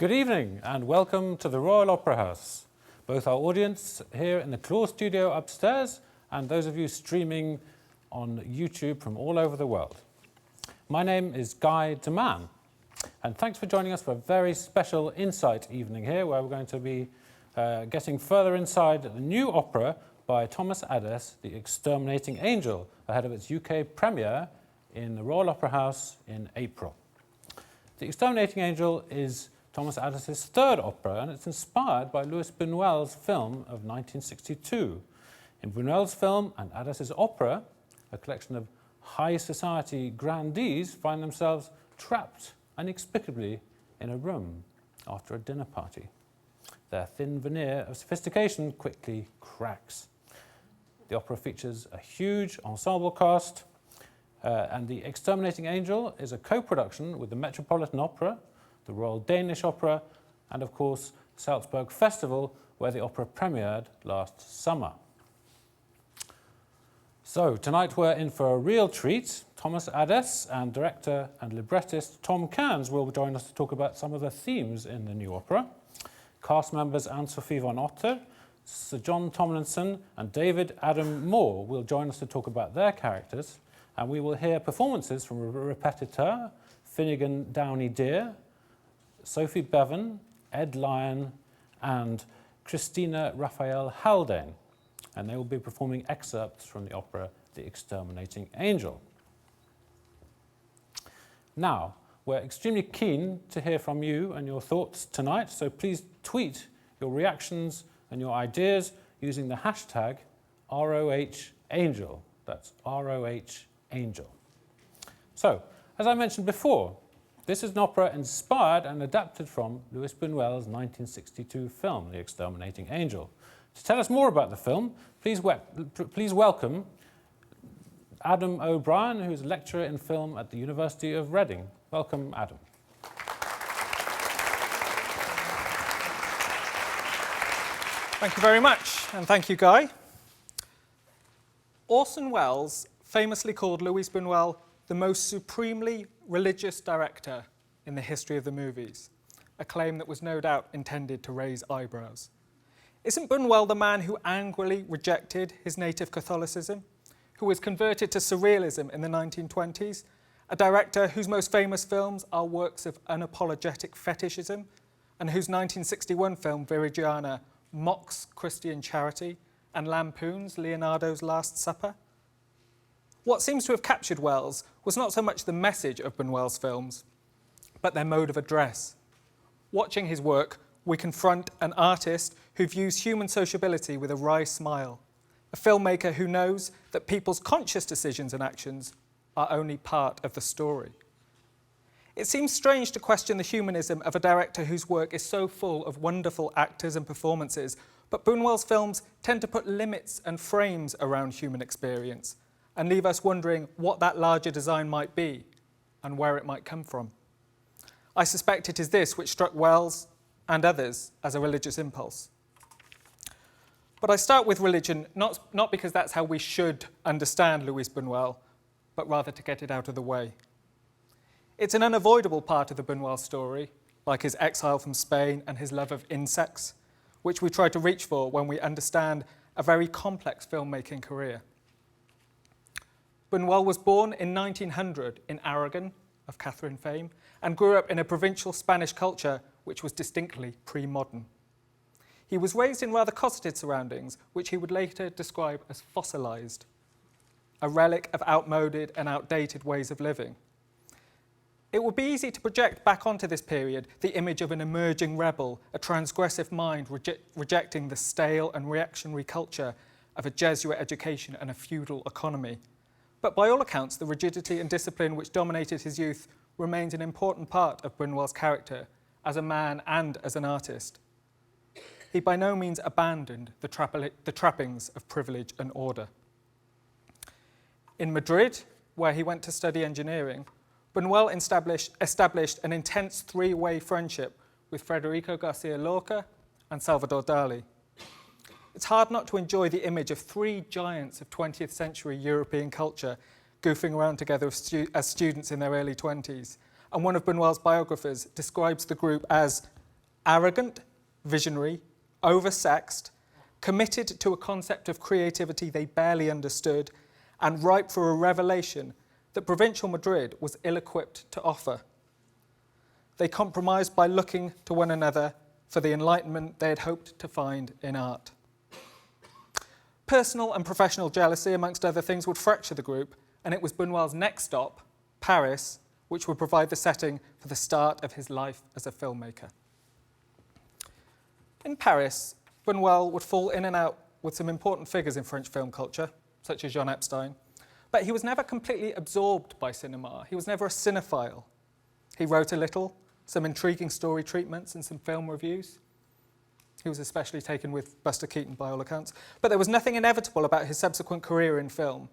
Good evening and welcome to the Royal Opera House, both our audience here in the Claw studio upstairs and those of you streaming on YouTube from all over the world. My name is Guy Dammann, and thanks for joining us for a very special Insight evening here, where we're going to be getting further inside the new opera by Thomas Adès, The Exterminating Angel, ahead of its UK premiere in the Royal Opera House in April. The Exterminating Angel is Thomas Adès' third opera, and it's inspired by Luis Buñuel's film of 1962. In Buñuel's film and Adès' opera, a collection of high society grandees find themselves trapped inexplicably in a room after a dinner party. Their thin veneer of sophistication quickly cracks. The opera features a huge ensemble cast, and The Exterminating Angel is a co-production with the Metropolitan Opera, the Royal Danish Opera, and of course Salzburg Festival, where the opera premiered last summer. So tonight we're in for a real treat. Thomas Adès and director and librettist Tom Cairns will join us to talk about some of the themes in the new opera. Cast members Sophie von Otter, Sir John Tomlinson and David Adam Moore will join us to talk about their characters, and we will hear performances from repetiteur Finnegan Downey Dear, Sophie Bevan, Ed Lyon and Christina Raphael Haldane, and they will be performing excerpts from the opera The Exterminating Angel. Now, we're extremely keen to hear from you and your thoughts tonight, so please tweet your reactions and your ideas using the hashtag ROHAngel. That's ROHAngel. So, as I mentioned before, this is an opera inspired and adapted from Luis Buñuel's 1962 film, The Exterminating Angel. To tell us more about the film, please welcome Adam O'Brien, who's a lecturer in film at the University of Reading. Welcome, Adam. Thank you very much, and thank you, Guy. Orson Welles famously called Luis Buñuel the most supremely religious director in the history of the movies, a claim that was no doubt intended to raise eyebrows. Isn't Buñuel the man who angrily rejected his native Catholicism, who was converted to surrealism in the 1920s, a director whose most famous films are works of unapologetic fetishism, and whose 1961 film Viridiana mocks Christian charity and lampoons Leonardo's Last Supper? What seems to have captured Welles was not so much the message of Buñuel's films, but their mode of address. Watching his work, we confront an artist who views human sociability with a wry smile, a filmmaker who knows that people's conscious decisions and actions are only part of the story. It seems strange to question the humanism of a director whose work is so full of wonderful actors and performances, but Buñuel's films tend to put limits and frames around human experience and leave us wondering what that larger design might be and where it might come from. I suspect it is this which struck Welles and others as a religious impulse. But I start with religion, not because that's how we should understand Luis Buñuel, but rather to get it out of the way. It's an unavoidable part of the Buñuel story, like his exile from Spain and his love of insects, which we try to reach for when we understand a very complex filmmaking career. Buñuel was born in 1900 in Aragon, of Catherine fame, and grew up in a provincial Spanish culture which was distinctly pre-modern. He was raised in rather cosseted surroundings, which he would later describe as fossilized, a relic of outmoded and outdated ways of living. It would be easy to project back onto this period the image of an emerging rebel, a transgressive mind rejecting the stale and reactionary culture of a Jesuit education and a feudal economy. But by all accounts, the rigidity and discipline which dominated his youth remains an important part of Buñuel's character as a man and as an artist. He by no means abandoned the trappings of privilege and order. In Madrid, where he went to study engineering, Buñuel established an intense three-way friendship with Federico Garcia Lorca and Salvador Dali. It's hard not to enjoy the image of three giants of 20th century European culture goofing around together as students in their early 20s. And one of Buñuel's biographers describes the group as Arrogant, visionary, oversexed, committed to a concept of creativity they barely understood, and ripe for a revelation that provincial Madrid was ill-equipped to offer. They compromised by looking to one another for the enlightenment they had hoped to find in art. Personal and professional jealousy, amongst other things, would fracture the group, and it was Buñuel's next stop, Paris, which would provide the setting for the start of his life as a filmmaker. In Paris, Buñuel would fall in and out with some important figures in French film culture, such as Jean Epstein, but he was never completely absorbed by cinema. He was never a cinephile. He wrote a little, some intriguing story treatments and some film reviews. He was especially taken with Buster Keaton by all accounts, but there was nothing inevitable about his subsequent career in film.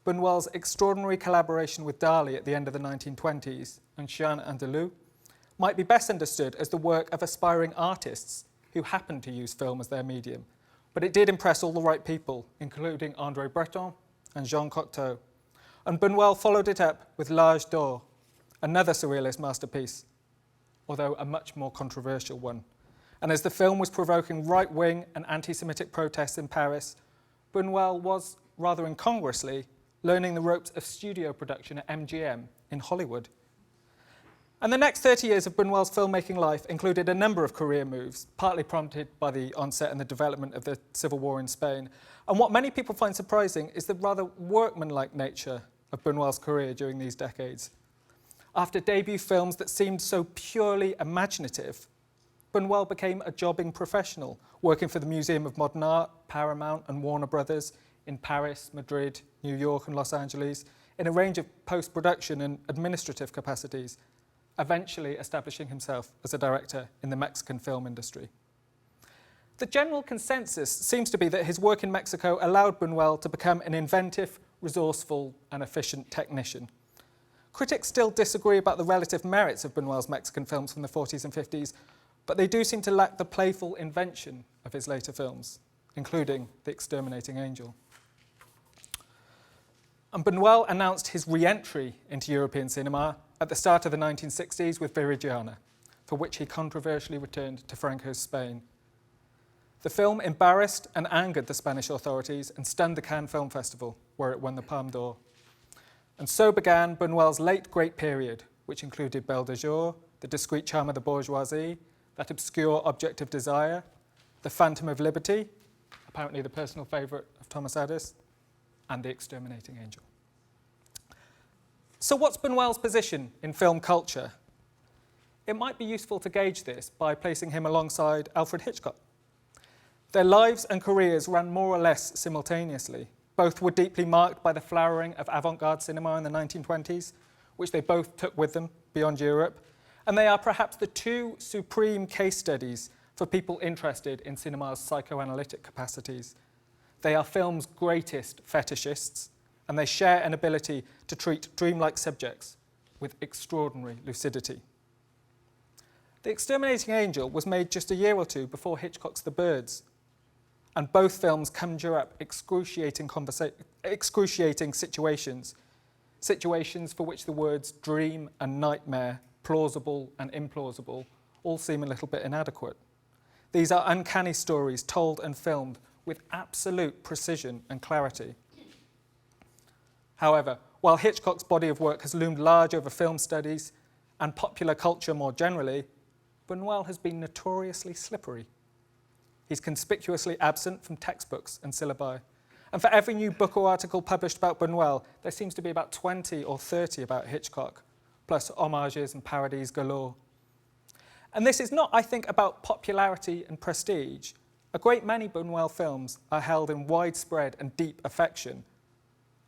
Buñuel's extraordinary collaboration with Dali at the end of the 1920s and Chien Andalou might be best understood as the work of aspiring artists who happened to use film as their medium, but it did impress all the right people, including André Breton and Jean Cocteau. And Buñuel followed it up with L'Âge d'Or, another surrealist masterpiece, although a much more controversial one. And as the film was provoking right-wing and anti-Semitic protests in Paris, Buñuel was, rather incongruously, learning the ropes of studio production at MGM in Hollywood. And the next 30 years of Buñuel's filmmaking life included a number of career moves, partly prompted by the onset and the development of the Civil War in Spain. And what many people find surprising is the rather workmanlike nature of Buñuel's career during these decades. After debut films that seemed so purely imaginative, Buñuel became a jobbing professional, working for the Museum of Modern Art, Paramount and Warner Brothers in Paris, Madrid, New York and Los Angeles, in a range of post-production and administrative capacities, eventually establishing himself as a director in the Mexican film industry. The general consensus seems to be that his work in Mexico allowed Buñuel to become an inventive, resourceful and efficient technician. Critics still disagree about the relative merits of Buñuel's Mexican films from the 40s and 50s, but they do seem to lack the playful invention of his later films, including The Exterminating Angel. And Buñuel announced his re-entry into European cinema at the start of the 1960s with Viridiana, for which he controversially returned to Franco's Spain. The film embarrassed and angered the Spanish authorities and stunned the Cannes Film Festival, where it won the Palme d'Or. And so began Buñuel's late great period, which included Belle de Jour, The Discreet Charm of the Bourgeoisie, That Obscure Object of Desire, The Phantom of Liberty, apparently the personal favourite of Thomas Adès, and The Exterminating Angel. So what's Buñuel's position in film culture? It might be useful to gauge this by placing him alongside Alfred Hitchcock. Their lives and careers ran more or less simultaneously. Both were deeply marked by the flowering of avant-garde cinema in the 1920s, which they both took with them beyond Europe, and they are perhaps the two supreme case studies for people interested in cinema's psychoanalytic capacities. They are film's greatest fetishists, and they share an ability to treat dreamlike subjects with extraordinary lucidity. The Exterminating Angel was made just a year or two before Hitchcock's The Birds, and both films conjure up excruciating situations for which the words dream and nightmare, plausible and implausible, all seem a little bit inadequate. These are uncanny stories told and filmed with absolute precision and clarity. However, while Hitchcock's body of work has loomed large over film studies and popular culture more generally, Buñuel has been notoriously slippery. He's conspicuously absent from textbooks and syllabi. And for every new book or article published about Buñuel, there seems to be about 20 or 30 about Hitchcock, plus homages and parodies galore. And this is not, I think, about popularity and prestige. A great many Buñuel films are held in widespread and deep affection,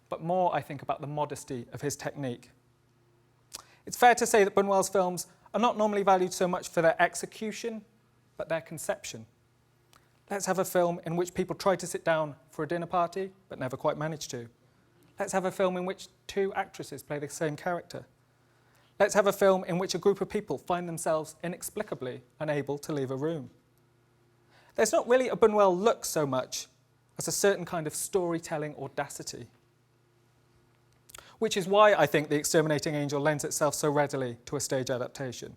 but more, I think, about the modesty of his technique. It's fair to say that Buñuel's films are not normally valued so much for their execution, but their conception. Let's have a film in which people try to sit down for a dinner party, but never quite manage to. Let's have a film in which two actresses play the same character. Let's have a film in which a group of people find themselves inexplicably unable to leave a room. There's not really a Buñuel look so much as a certain kind of storytelling audacity, which is why I think The Exterminating Angel lends itself so readily to a stage adaptation.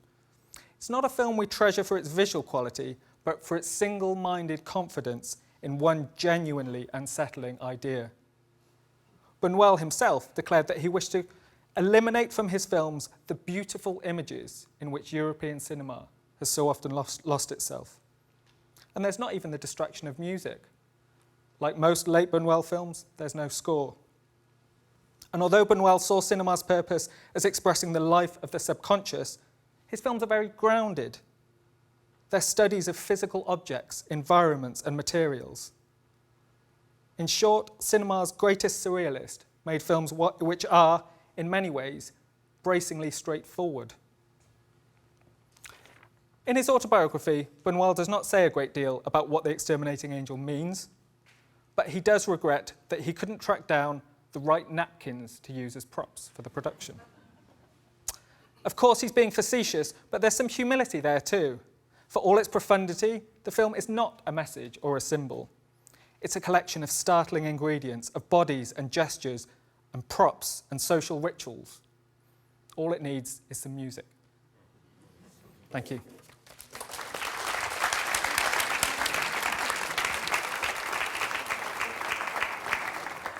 It's not a film we treasure for its visual quality, but for its single-minded confidence in one genuinely unsettling idea. Buñuel himself declared that he wished to eliminate from his films the beautiful images in which European cinema has so often lost itself. And there's not even the distraction of music. Like most late Buñuel films, there's no score. And although Buñuel saw cinema's purpose as expressing the life of the subconscious, his films are very grounded. They're studies of physical objects, environments, and materials. In short, cinema's greatest surrealist made films which are, in many ways, bracingly straightforward. In his autobiography, Buñuel does not say a great deal about what the exterminating angel means, but he does regret that he couldn't track down the right napkins to use as props for the production. Of course, he's being facetious, but there's some humility there too. For all its profundity, the film is not a message or a symbol. It's a collection of startling ingredients, of bodies and gestures and props and social rituals. All it needs is some music. Thank you.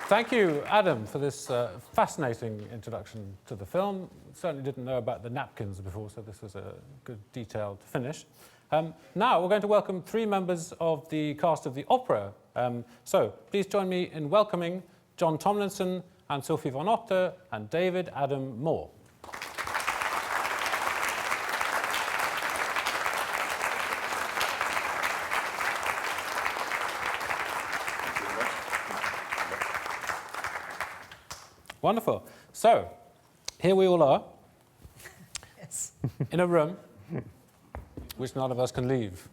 Thank you, Adam, for this fascinating introduction to the film. Certainly didn't know about the napkins before, so this was a good detailed finish. Now we're going to welcome 3 members of the cast of the opera. So please join me in welcoming John Tomlinson and Sophie von Otter and David Adam Moore. Wonderful. So, here we all are, Yes. in a room which none of us can leave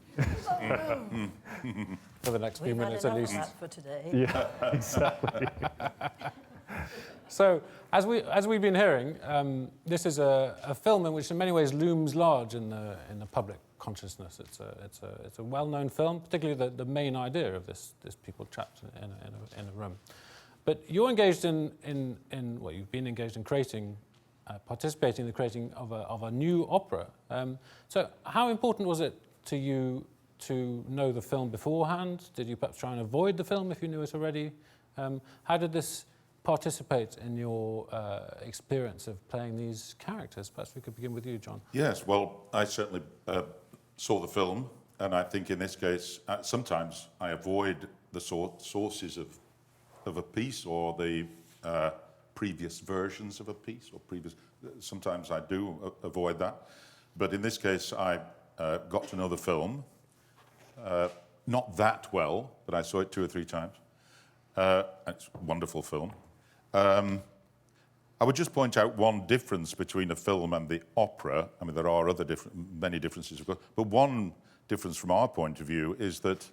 for the next few We've had minutes at enough least. of that for today. Yeah, exactly. So, as we've been hearing, this is a film in which, in many ways, looms large in the public consciousness. It's a well-known film, particularly the main idea of this people trapped in a room. But you're engaged in well, you've been engaged in creating, participating in the creating of a new opera. So, how important was it to you to know the film beforehand? Did you perhaps try and avoid the film if you knew it already? How did this participate in your experience of playing these characters? Perhaps we could begin with you, John. Yes, well, I certainly saw the film, and I think in this case, sometimes I avoid the sources of a piece or the previous versions of a piece or sometimes I do avoid that. But in this case, I got to know the film, not that well, but I saw it 2 or 3 times. It's a wonderful film. I would just point out one difference between a film and the opera. I mean, there are many differences, of course, but one difference from our point of view is that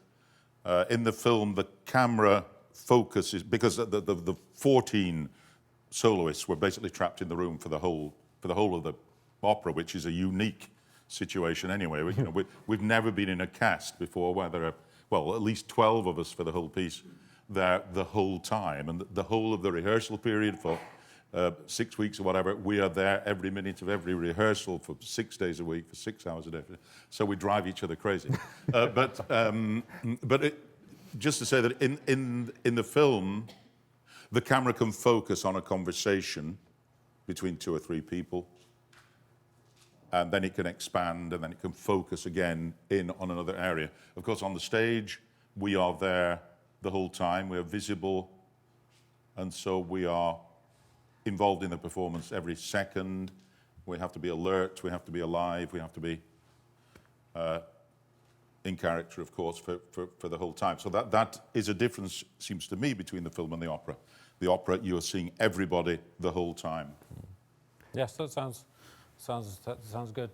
in the film, the camera focuses, because the 14 soloists were basically trapped in the room for the whole of the opera, which is a unique situation anyway. We've never been in a cast before where there are, well, at least 12 of us for the whole piece there the whole time, and the whole of the rehearsal period for 6 weeks or whatever, we are there every minute of every rehearsal for 6 days a week, for 6 hours a day. So we drive each other crazy. Just to say that in the film, the camera can focus on a conversation between 2 or 3 people, and then it can expand, and then it can focus again on another area. Of course, on the stage, we are there the whole time. We are visible, and so we are involved in the performance every second. We have to be alert, we have to be alive, we have to be in character, of course, for the whole time. So that is a difference, seems to me, between the film and the opera. The opera, you are seeing everybody the whole time. Yes, that sounds good.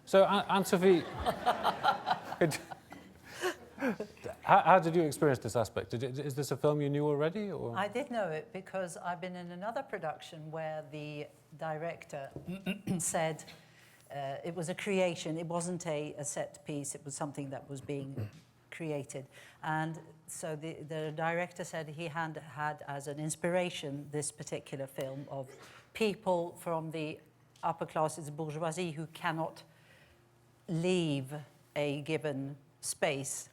So, Anne-Sophie, how did you experience this aspect? Is this a film you knew already, or? I did know it because I've been in another production where the director said it was a creation. It wasn't a set piece. It was something that was being created. And so the director said he had as an inspiration this particular film of people from the upper classes, bourgeoisie, who cannot leave a given space.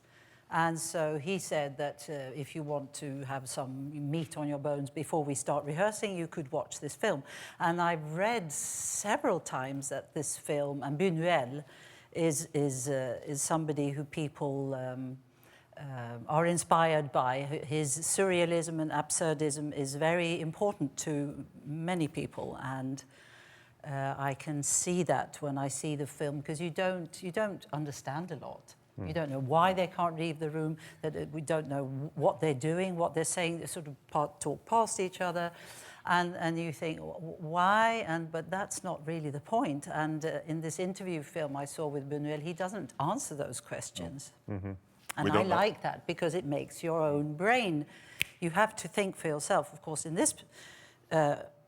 And so he said that if you want to have some meat on your bones before we start rehearsing, you could watch this film. And I've read several times that this film, and Buñuel is somebody who people are inspired by. His surrealism and absurdism is very important to many people, and I can see that when I see the film, because you don't understand a lot. You don't know why they can't leave the room, that we don't know what they're doing, what they're saying, they sort of talk past each other, and you think, why? But that's not really the point. And in this interview film I saw with Buñuel, he doesn't answer those questions. And I like that, because it makes your own brain. You have to think for yourself. Of course, in this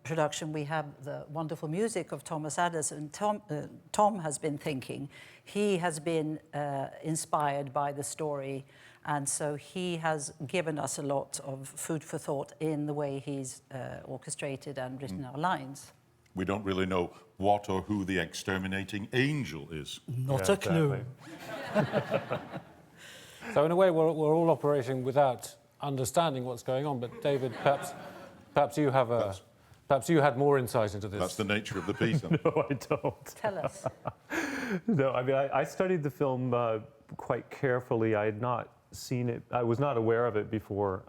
production, we have the wonderful music of Thomas Adès, and Tom has been thinking. He has been inspired by the story, and so he has given us a lot of food for thought in the way he's orchestrated and written our lines. We don't really know what or who the exterminating angel is. Not a clue. So in a way, we're all operating without understanding what's going on. But David, perhaps you have perhaps you had more insight into this. That's the nature of the piece. No, I don't. Tell us. No, I mean, I studied the film quite carefully. I had not seen it. I was not aware of it before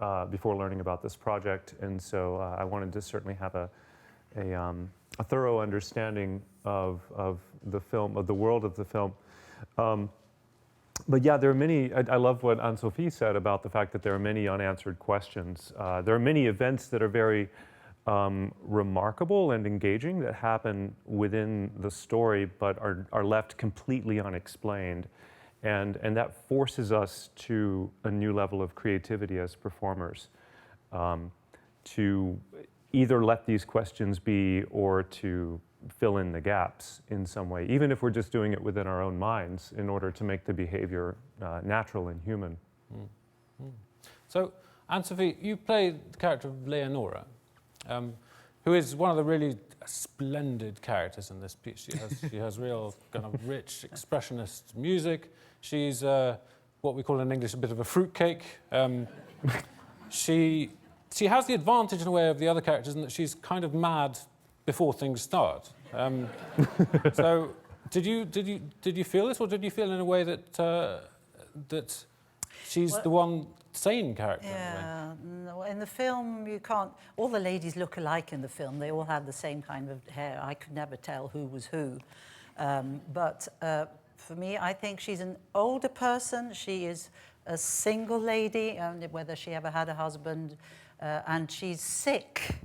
learning about this project, and so I wanted to certainly have a thorough understanding of the film, of the world of the film. But yeah, there are many. I love what Anne-Sophie said about the fact that there are many unanswered questions. There are many events that are very remarkable and engaging that happen within the story, but are left completely unexplained, and that forces us to a new level of creativity as performers, to either let these questions be or to fill in the gaps in some way, even if we're just doing it within our own minds in order to make the behavior natural and human. So, Anne-Sophie, you play the character of Leonora, who is one of the really splendid characters in this piece. She has real kind of rich, expressionist music. She's what we call in English a bit of a fruitcake. She has the advantage in a way of the other characters in that she's kind of mad before things start. So, did you feel this, or did you feel in a way that she's the one sane character? Yeah, no, in the film you can't. All the ladies look alike in the film. They all have the same kind of hair. I could never tell who was who. But for me, I think she's an older person. She is a single lady, whether she ever had a husband, and she's sick,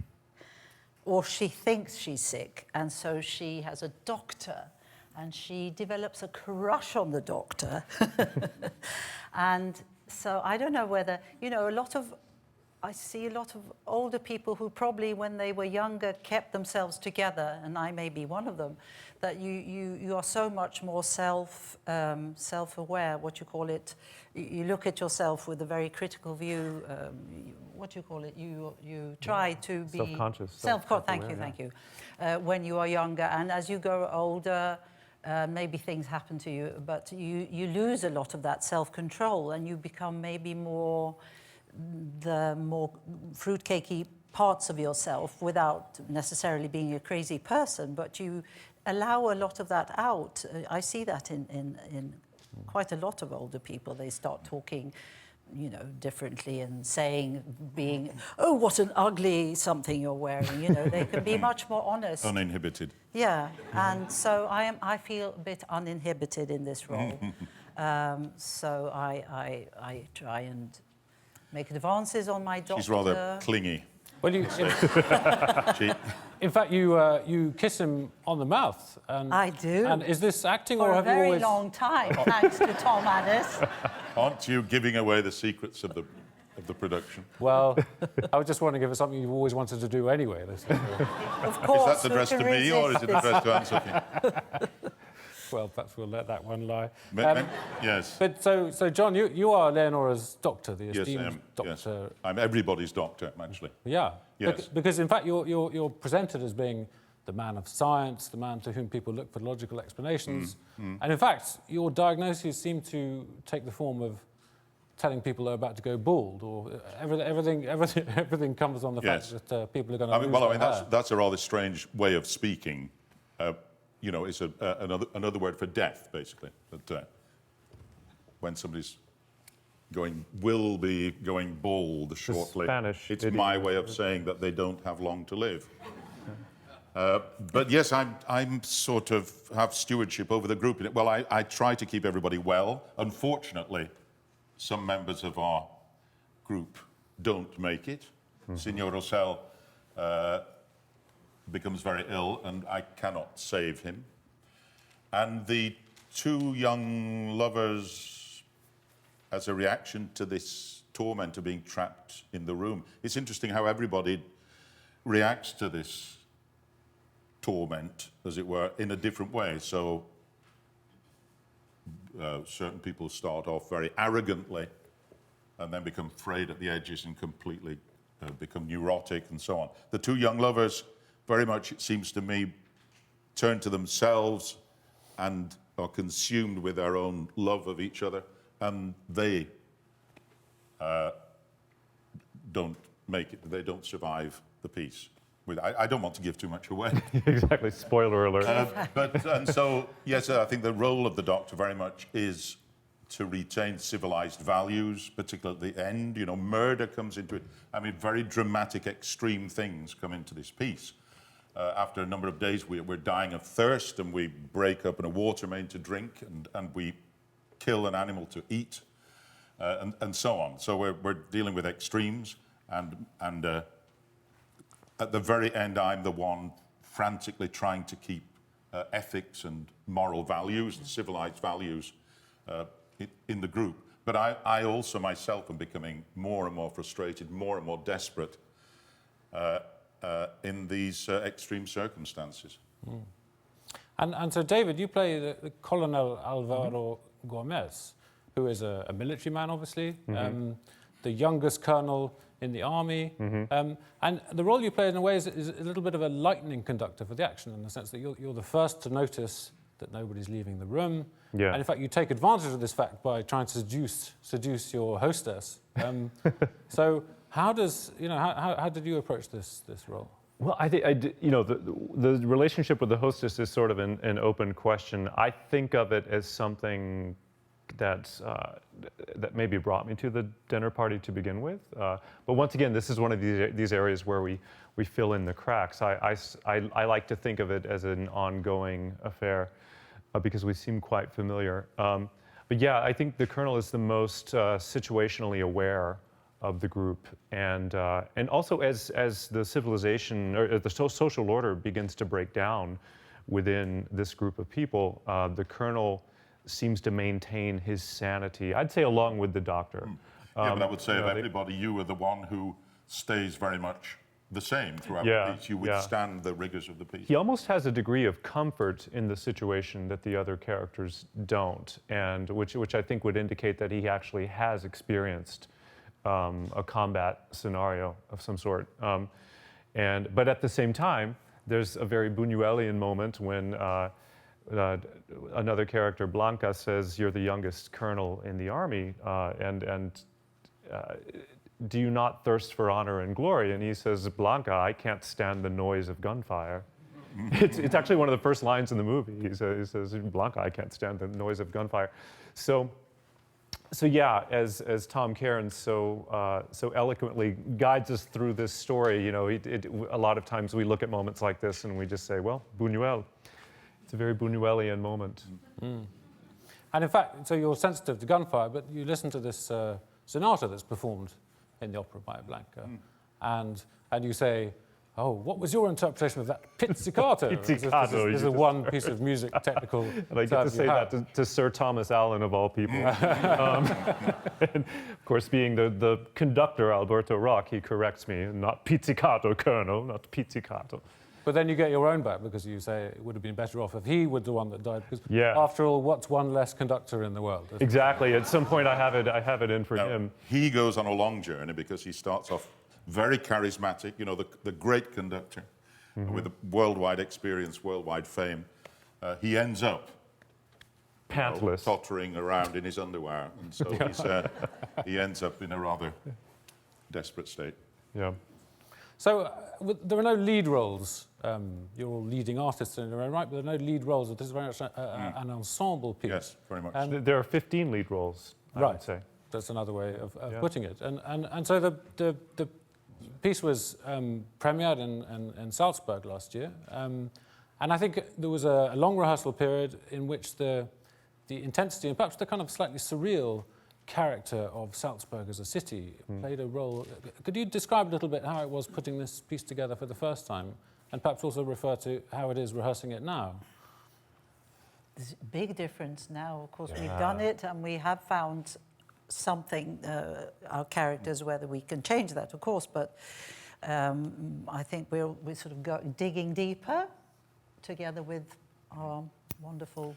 or she thinks she's sick, and so she has a doctor, and she develops a crush on the doctor, and. So I don't know whether, I see a lot of older people who probably when they were younger kept themselves together, and I may be one of them, that you are so much more self-aware, what you call it. You look at yourself with a very critical view, you try to be... Self-conscious. Thank you. When you are younger, and as you grow older, maybe things happen to you, but you lose a lot of that self-control, and you become maybe the more fruitcakey parts of yourself without necessarily being a crazy person, but you allow a lot of that out. I see that in quite a lot of older people. They start talking, differently and being, oh, what an ugly something you're wearing. They can be much more honest. Uninhibited. Yeah, and so I feel a bit uninhibited in this role. So I try and make advances on my doctor. She's rather clingy. Well, in fact, you kiss him on the mouth. And, I do. And is this acting, For or have you always... a very long time, thanks to Tom Adès. Aren't you giving away the secrets of the production? Well, I was just wondering if it's something you've always wanted to do anyway. Of course. Is that addressed to me, or is it addressed to Anne-Sophie? Well, perhaps we'll let that one lie. Yes. But so John, you are Leonora's doctor, the esteemed Yes, I am. doctor. Yes. I'm everybody's doctor, actually. Yeah. Yes. Because in fact, you're presented as being the man of science, the man to whom people look for logical explanations. And in fact, your diagnoses seem to take the form of telling people they're about to go bald, or everything comes on the Yes. fact that people are going to lose their hair. That's a rather strange way of speaking. You know, it's another word for death, basically. That when somebody's will be going bald shortly, Spanish it's idiom. my way of saying that they don't have long to live. But yes, I'm sort of have stewardship over the group. Well, I try to keep everybody well. Unfortunately, some members of our group don't make it. Signor Rossell becomes very ill, and I cannot save him. And the two young lovers, as a reaction to this torment of being trapped in the room, it's interesting how everybody reacts to this torment, as it were, in a different way. So certain people start off very arrogantly and then become frayed at the edges and completely become neurotic and so on. The two young lovers, very much, it seems to me, turn to themselves and are consumed with their own love of each other, and they don't make it, they don't survive the piece. I don't want to give too much away. Exactly, spoiler alert. And so, yes, I think the role of the Doctor very much is to retain civilized values, particularly at the end. You know, murder comes into it. I mean, very dramatic, extreme things come into this piece. After a number of days, we're dying of thirst, and we break open a water main to drink, and we kill an animal to eat, and so on. So we're dealing with extremes, and at the very end, I'm the one frantically trying to keep ethics and moral values, and civilized values in the group. But I also myself am becoming more and more frustrated, more and more desperate in these extreme circumstances. And so, David, you play the Colonel Alvaro Gomez, who is a military man, obviously, the youngest colonel in the army. And the role you play, in a way, is a little bit of a lightning conductor for the action, in the sense that you're the first to notice that nobody's leaving the room. Yeah. And in fact, you take advantage of this fact by trying to seduce your hostess. So how did you approach this role? Well, I think the relationship with the hostess is sort of an open question. I think of it as something that maybe brought me to the dinner party to begin with. But once again, this is one of these areas where we fill in the cracks. I like to think of it as an ongoing affair because we seem quite familiar. But yeah, I think the Colonel is the most situationally aware of the group, and also as the civilization or the social order begins to break down within this group of people, the Colonel seems to maintain his sanity, I'd say, along with the Doctor. Yeah, but I would say of everybody, you are the one who stays very much the same throughout the piece. You withstand the rigors of the piece. He almost has a degree of comfort in the situation that the other characters don't, and which I think would indicate that he actually has experienced a combat scenario of some sort. But at the same time, there's a very Buñuelian moment when another character, Blanca, says, "You're the youngest colonel in the army, and do you not thirst for honor and glory?" And he says, "Blanca, I can't stand the noise of gunfire." It's actually one of the first lines in the movie. He says, "Blanca, I can't stand the noise of gunfire." So yeah, as Tom Cairns so eloquently guides us through this story, you know, a lot of times we look at moments like this and we just say, well, Buñuel. It's a very Buñuelian moment. And in fact, so you're sensitive to gunfire, but you listen to this sonata that's performed in the opera by Blanca, and you say, "Oh, what was your interpretation of that pizzicato?" Pizzicato. This is the one piece of music technical. And I get to say that to Sir Thomas Allen, of all people. And of course, being the conductor, Alberto Rock, he corrects me, not pizzicato, Colonel, not pizzicato. But then you get your own back, because you say it would have been better off if he were the one that died. Because after all, what's one less conductor in the world? Exactly. At some point, I have it in for him. He goes on a long journey because he starts off very charismatic, you know, the great conductor. with a worldwide experience, worldwide fame, he ends up Pantless. tottering around in his underwear, and so he ends up in a rather desperate state. Yeah. So there are no lead roles. You're all leading artists in your own right, but there are no lead roles. This is very much an ensemble piece. Yes, very much. There are 15 lead roles, I would say. That's another way of putting it. And so the piece was premiered in Salzburg last year. And I think there was a long rehearsal period in which the intensity and perhaps the kind of slightly surreal character of Salzburg as a city played a role. Could you describe a little bit how it was putting this piece together for the first time, and perhaps also refer to how it is rehearsing it now? There's a big difference now. Of course, we've done it and we have found something, our characters, whether we can change that, of course, but I think we're sort of digging deeper together with our wonderful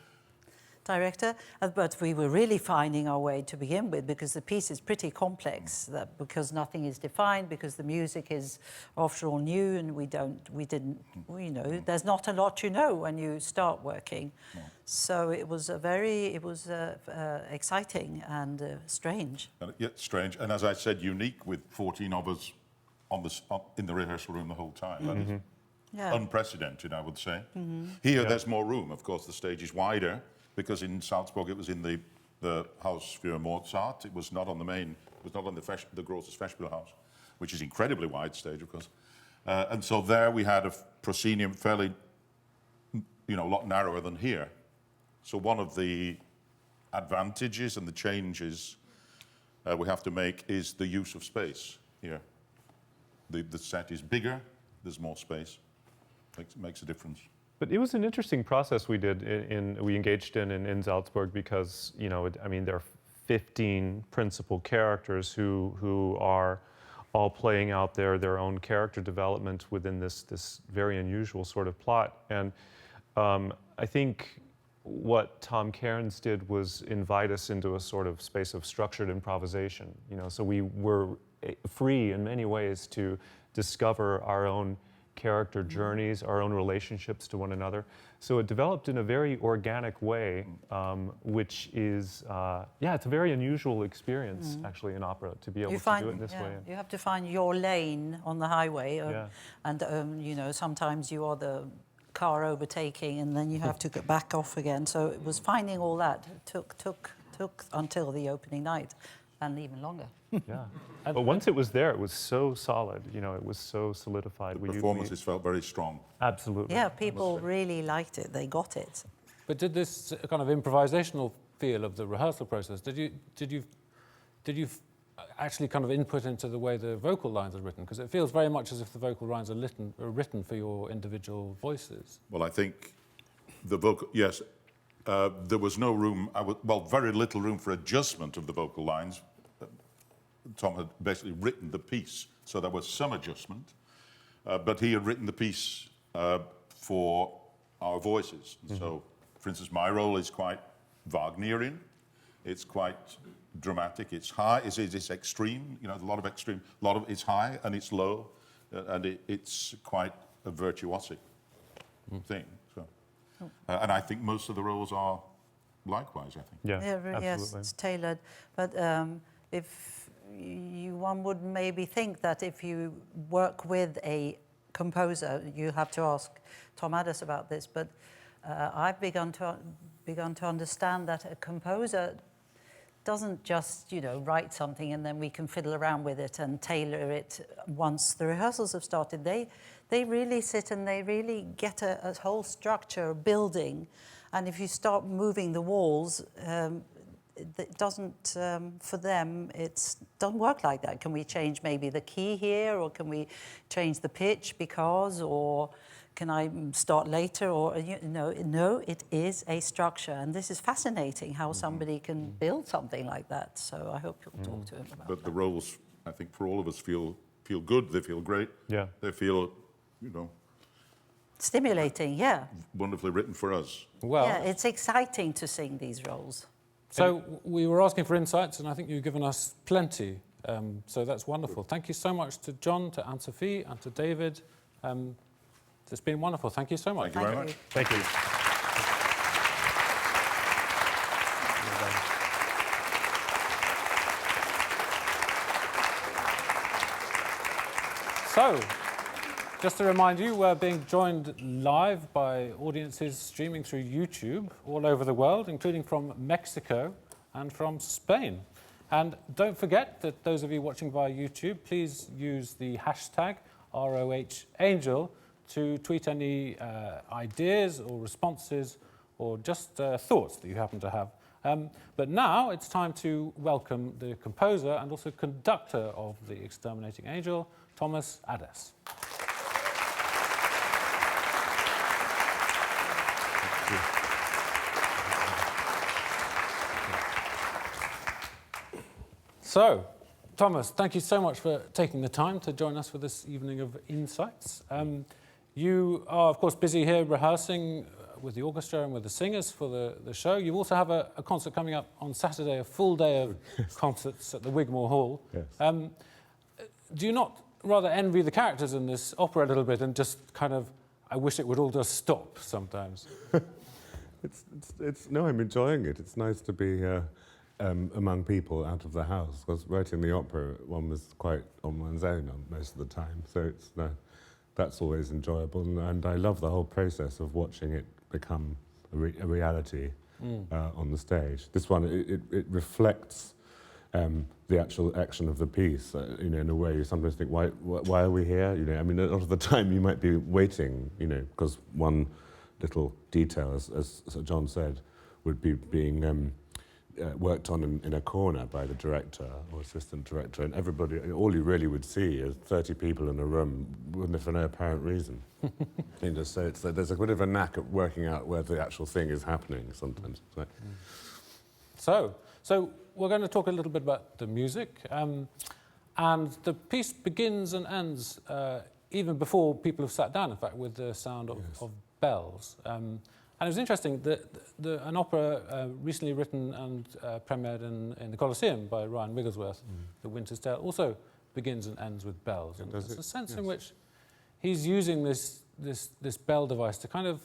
director, but we were really finding our way to begin with, because the piece is pretty complex, because nothing is defined, because the music is after all new, and we know there's not a lot when you start working. No. So it was exciting and strange. Yeah, strange, and as I said, unique, with 14 of us in the rehearsal room the whole time. That is unprecedented, I would say. Here, there's more room. Of course, the stage is wider, because in Salzburg it was in the Haus für Mozart. It was not on the main. It was not on the Großes Festspielhaus, which is incredibly wide stage, of course. And so there we had a proscenium fairly, a lot narrower than here. So one of the advantages and the changes we have to make is the use of space here. The set is bigger. There's more space. Makes a difference. But it was an interesting process we did we engaged in Salzburg, because there are 15 principal characters who are all playing out their own character development within this very unusual sort of plot. And I think what Tom Cairns did was invite us into a sort of space of structured improvisation. So we were free in many ways to discover our own character journeys, our own relationships to one another. So it developed in a very organic way, which is, it's a very unusual experience, actually, in opera, to be able to do it this way. You have to find your lane on the highway, and sometimes you are the car overtaking, and then you have to get back off again. So it was finding all that. It took until the opening night, and even longer. Yeah, but once it was there, it was so solid. It was so solidified. The performances felt very strong. Absolutely. Yeah, people really liked it. They got it. But did this kind of improvisational feel of the rehearsal process? Did you actually kind of input into the way the vocal lines are written? Because it feels very much as if the vocal lines are written for your individual voices. Well, I think the vocal, yes, there was no room. Very little room for adjustment of the vocal lines. Tom had basically written the piece, so there was some adjustment, but he had written the piece for our voices. So, for instance, my role is quite Wagnerian. It's quite dramatic. It's high. It's extreme. A lot of extreme. It's high and it's low, and it's quite a virtuosic thing. So, and I think most of the roles are likewise. I think. Yeah, absolutely. Yes, it's tailored, but one would maybe think that if you work with a composer, you have to ask Tom Adès about this, but I've begun to understand that a composer doesn't just, write something and then we can fiddle around with it and tailor it once the rehearsals have started. They really sit and they really get a whole structure, a building, and if you start moving the walls, it doesn't, for them, it doesn't work like that. Can we change maybe the key here, or can we change the pitch or can I start later, or, no, it is a structure. And this is fascinating how somebody can build something like that. So I hope you'll talk to him about that. But the roles, I think, for all of us feel good, they feel great. Yeah. They feel, stimulating, yeah. Wonderfully written for us. Well, yeah, it's exciting to sing these roles. So we were asking for insights, and I think you've given us plenty. So that's wonderful. Thank you so much to John, to Anne-Sophie, and to David. It's been wonderful. Thank you so much. Thank you very much. Thank you. So, just to remind you, we're being joined live by audiences streaming through YouTube all over the world, including from Mexico and from Spain. And don't forget that those of you watching via YouTube, please use the hashtag ROHAngel to tweet any ideas or responses or just thoughts that you happen to have. But now it's time to welcome the composer and also conductor of The Exterminating Angel, Thomas Adès. So, Thomas, thank you so much for taking the time to join us for this evening of insights. You are, of course, busy here rehearsing with the orchestra and with the singers for the show. You also have a concert coming up on Saturday, a full day of concerts at the Wigmore Hall. Yes. Do you not rather envy the characters in this opera a little bit and just kind of, I wish it would all just stop sometimes? No, I'm enjoying it. It's nice to be among people out of the house, because writing the opera, one was quite on one's own most of the time. So that's always enjoyable, and I love the whole process of watching it become a reality on the stage. This one, it reflects the actual action of the piece. In a way, you sometimes think, why are we here? I mean, a lot of the time you might be waiting, because one little detail, as John said, would be being worked on in a corner by the director or assistant director, and everybody, all you really would see is 30 people in a room for no apparent reason. So there's a bit of a knack at working out where the actual thing is happening sometimes. So we're going to talk a little bit about the music, and the piece begins and ends even before people have sat down, in fact, with the sound of bells. And it was interesting that an opera recently written and premiered in the Colosseum by Ryan Wigglesworth, The Winter's Tale, also begins and ends with bells. And there's a sense in which he's using this bell device to kind of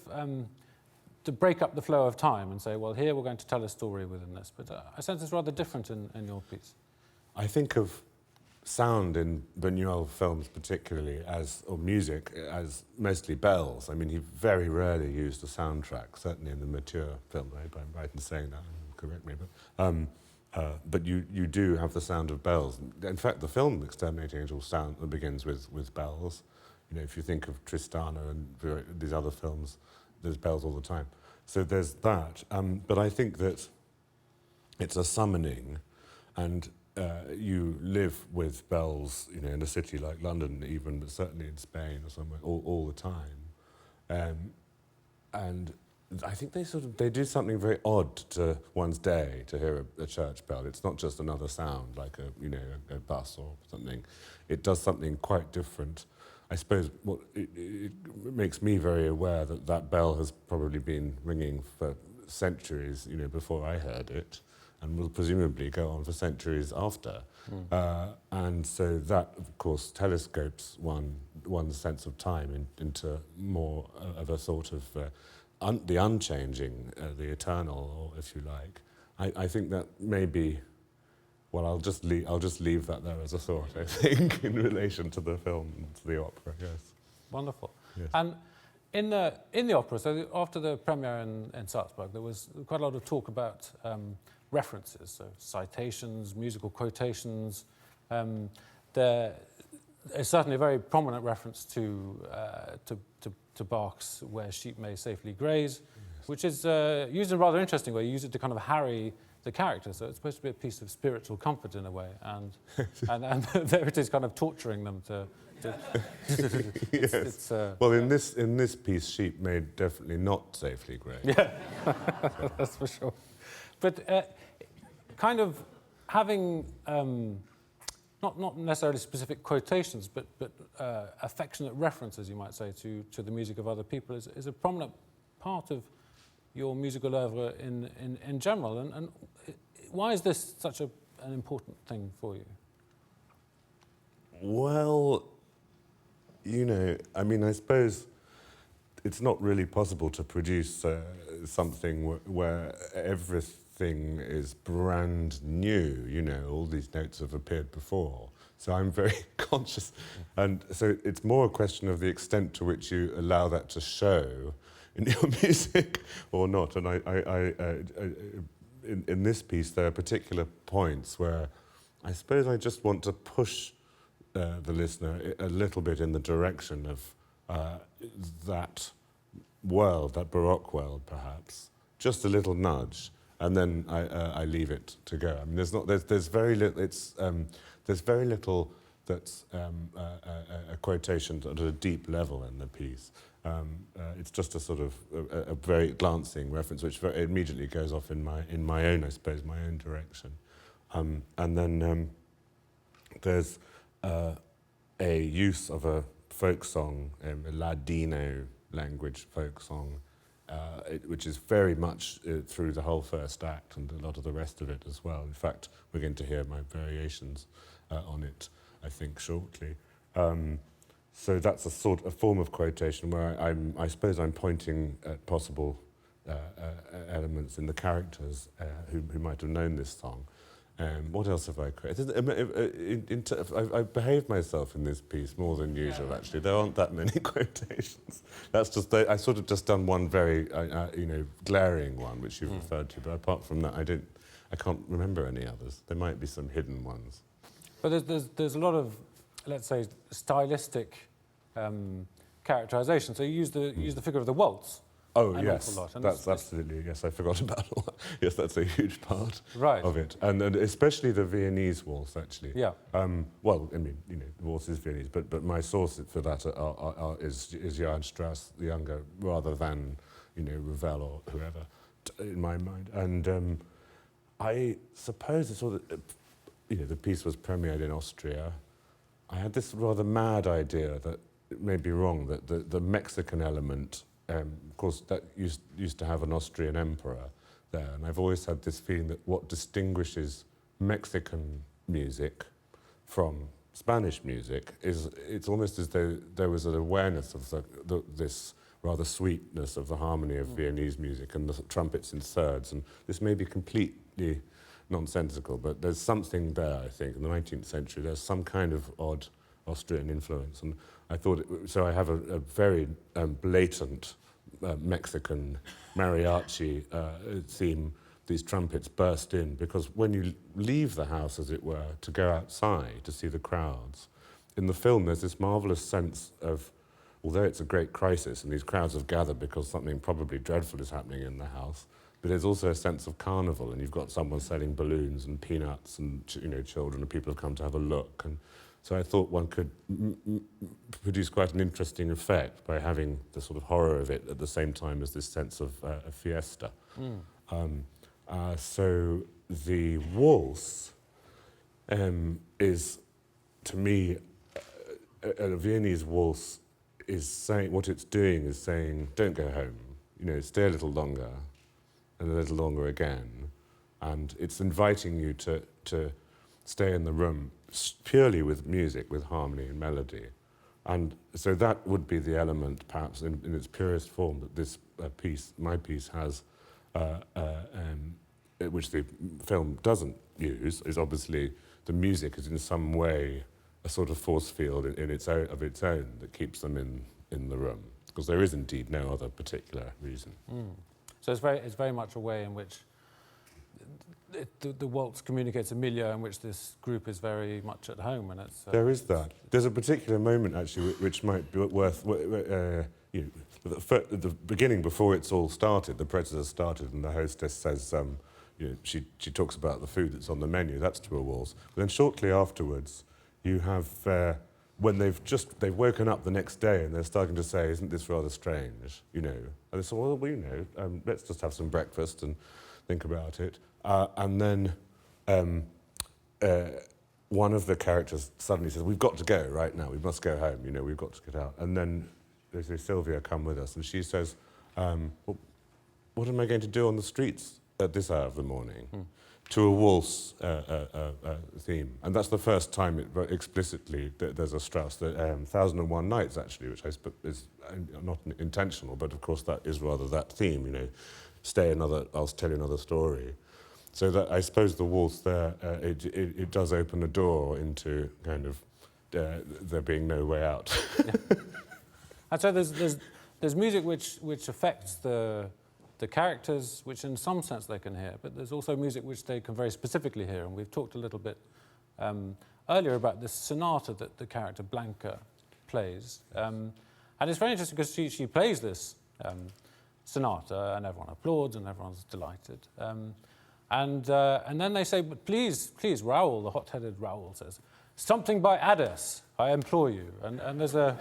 to break up the flow of time and say, well, here we're going to tell a story within this. But I sense it's rather different in your piece. I think of sound in Buñuel films particularly or music as mostly bells. I mean, he very rarely used a soundtrack, certainly in the mature film. I hope I'm right in saying that, correct me. But you do have the sound of bells. In fact, the film Exterminating Angel begins with bells. If you think of Tristana and these other films, there's bells all the time. So there's that. But I think that it's a summoning, and you live with bells, in a city like London, even, but certainly in Spain or somewhere, all the time. And I think they do something very odd to one's day to hear a church bell. It's not just another sound like a bus or something. It does something quite different. I suppose it makes me very aware that bell has probably been ringing for centuries, before I heard it, and will presumably go on for centuries after. And so that, of course, telescopes one's sense of time into more of a sort of the unchanging, the eternal, or if you like. I think that maybe, well, I'll just leave that there as a thought, I think, in relation to the film, to the opera, yes. Wonderful. Yes. And in the opera, so after the premiere in Salzburg, there was quite a lot of talk about references, so citations, musical quotations. There is certainly a very prominent reference to Bach's "Where Sheep May Safely Graze," which is used in a rather interesting way. You use it to kind of harry the character, so it's supposed to be a piece of spiritual comfort in a way, and there it is, kind of torturing them to yes. Well, in this piece, sheep may definitely not safely graze. Yeah, that's for sure. But kind of having not necessarily specific quotations, but affectionate references, you might say, to the music of other people is a prominent part of your musical oeuvre in general. And why is this such an important thing for you? Well, I mean, I suppose it's not really possible to produce something where everything is brand new. You know, all these notes have appeared before. So I'm very conscious, and so it's more a question of the extent to which you allow that to show in your music or not. And in this piece, there are particular points where I suppose I just want to push the listener a little bit in the direction of that world, that Baroque world, perhaps, just a little nudge, and then I leave it to go. I mean, there's very little. There's very little that's a quotation at a deep level in the piece. It's just a sort of a very glancing reference, which immediately goes off in my own, I suppose, my own direction. And then there's a use of a folk song, a Ladino language folk song, which is very much through the whole first act and a lot of the rest of it as well. In fact, we're going to hear my variations on it, I think, shortly. So that's a form of quotation where I suppose I'm pointing at possible elements in the characters who might have known this song. What else have I created? I've behaved myself in this piece more than usual, actually. There aren't that many quotations. That's just, I sort of just done one very, glaring one, which you've referred to, but apart from that, I can't remember any others. There might be some hidden ones. But there's a lot of, let's say, stylistic characterisation. So you use the figure of the waltz. Oh, an yes, awful lot. And that's absolutely, yes, I forgot about all that. Yes, that's a huge part Right. of it. And especially the Viennese waltz, actually. Yeah. Well, I mean, the waltz is Viennese, but my source for that is Johann Strauss the Younger, rather than, Ravel or whoever, in my mind. And I suppose it's sort of, the piece was premiered in Austria. I had this rather mad idea that, it may be wrong, that the Mexican element, of course, that used to have an Austrian emperor there, and I've always had this feeling that what distinguishes Mexican music from Spanish music is it's almost as though there was an awareness of this rather sweetness of the harmony of Viennese music and the trumpets in thirds, and this may be completely nonsensical, but there's something there, I think, in the 19th century. There's some kind of odd Austrian influence, and I thought, so I have a very blatant Mexican mariachi theme. These trumpets burst in, because when you leave the house, as it were, to go outside to see the crowds, in the film there's this marvellous sense of, although it's a great crisis and these crowds have gathered because something probably dreadful is happening in the house, but there's also a sense of carnival, and you've got someone selling balloons and peanuts, and children and people have come to have a look. And so I thought one could produce quite an interesting effect by having the sort of horror of it at the same time as this sense of a fiesta. So the waltz is, to me, a Viennese waltz is saying, what it's doing is saying, don't go home, stay a little longer, and a little longer again. And it's inviting you to stay in the room purely with music, with harmony and melody. And so that would be the element, perhaps, in its purest form, that this piece, my piece, has, which the film doesn't use, is obviously the music is in some way a sort of force field in its own, of its own that keeps them in the room, because there is indeed no other particular reason. So it's very much a way in which the waltz communicates a milieu in which this group is very much at home, and it's... there is that. There's a particular moment, actually, which might be worth... the beginning, before it's all started, the predator started, and the hostess says, she talks about the food that's on the menu, that's to a waltz. But then shortly afterwards, you have... when they've woken up the next day and they're starting to say, isn't this rather strange, And they say, well, let's just have some breakfast and think about it. And then one of the characters suddenly says, we've got to go right now, we must go home, we've got to get out. And then they say, Sylvia, come with us. And she says, well, what am I going to do on the streets at this hour of the morning to a waltz theme. And that's the first time it explicitly there's a Strauss, the 1001 Nights, actually, which I suppose is not intentional, but of course that is rather that theme, you know, I'll tell you another story. So that I suppose the waltz there, it does open a door into kind of there being no way out. Yeah. And so there's music which affects the characters, which in some sense they can hear, but there's also music which they can very specifically hear. And we've talked a little bit earlier about this sonata that the character Blanca plays. And it's very interesting because she plays this sonata and everyone applauds and everyone's delighted. And then they say, but please, Raoul, the hot-headed Raoul says, something by Adès, I implore you. And there's a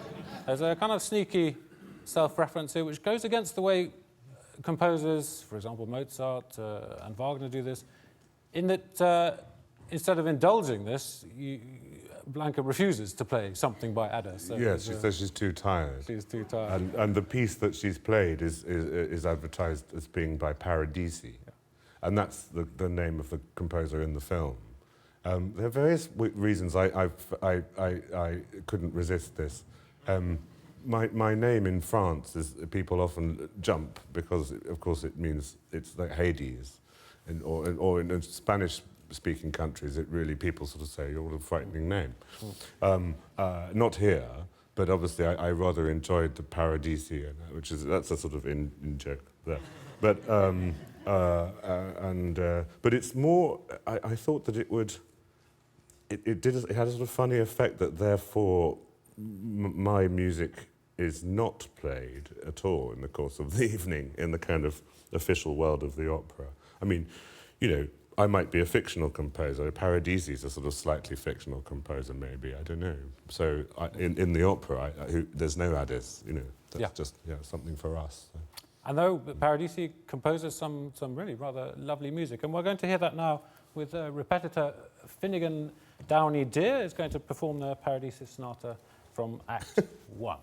kind of sneaky self-reference here which goes against the way composers, for example, Mozart and Wagner do this, in that instead of indulging this, Blanca refuses to play something by Adès. So yes, she says she's too tired. She's too tired. And the piece that she's played is advertised as being by Paradisi. Yeah. And that's the name of the composer in the film. There are various reasons I couldn't resist this. My name in France is, people often jump because, of course, it means it's like Hades. Or in Spanish-speaking countries, people sort of say, you're a frightening name. Not here, but obviously I rather enjoyed the Paradisi, that's a sort of in-joke there. But it's more, I thought that it had a sort of funny effect that therefore my music is not played at all in the course of the evening in the kind of official world of the opera. I mean, you know, I might be a fictional composer. Paradisi is a sort of slightly fictional composer, maybe, I don't know. So in the opera, there's no Adès, you know. That's just something for us. So. And though Paradisi composes some really rather lovely music, and we're going to hear that now with repetitor Finnegan Downey Deer is going to perform the Paradisi Sonata from Act 1.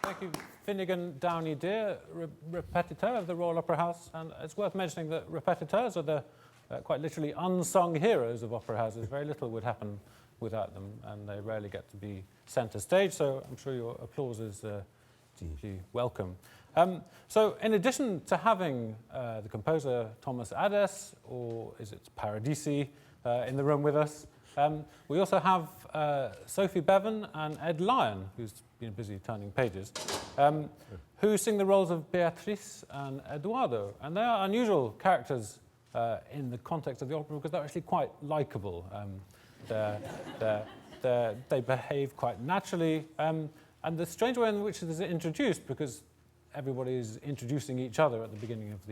Thank you, Finnegan Downey Dear, repetiteur of the Royal Opera House. And it's worth mentioning that repetiteurs are the quite literally unsung heroes of opera houses. Very little would happen without them, and they rarely get to be centre stage, so I'm sure your applause is deeply welcome. So in addition to having the composer Thomas Adès, or is it Paradisi, in the room with us, we also have Sophie Bevan and Ed Lyon, who's been busy turning pages, who sing the roles of Beatrice and Eduardo. And they are unusual characters in the context of the opera because they're actually quite likeable. They behave quite naturally. And the strange way in which it is introduced, because everybody is introducing each other at the beginning of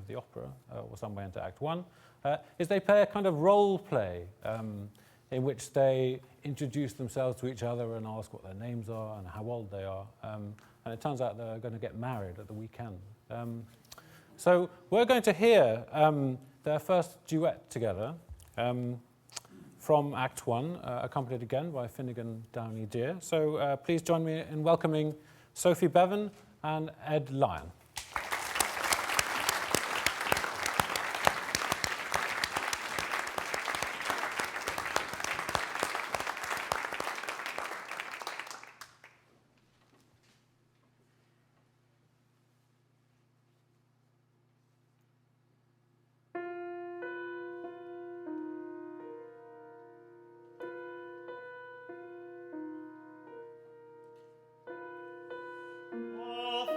the opera, or some way into Act 1, is they play a kind of role play in which they introduce themselves to each other and ask what their names are and how old they are. And it turns out they're going to get married at the weekend. So we're going to hear their first duet together from Act 1, accompanied again by Finnegan Downey Dear. So please join me in welcoming Sophie Bevan and Ed Lyon. Of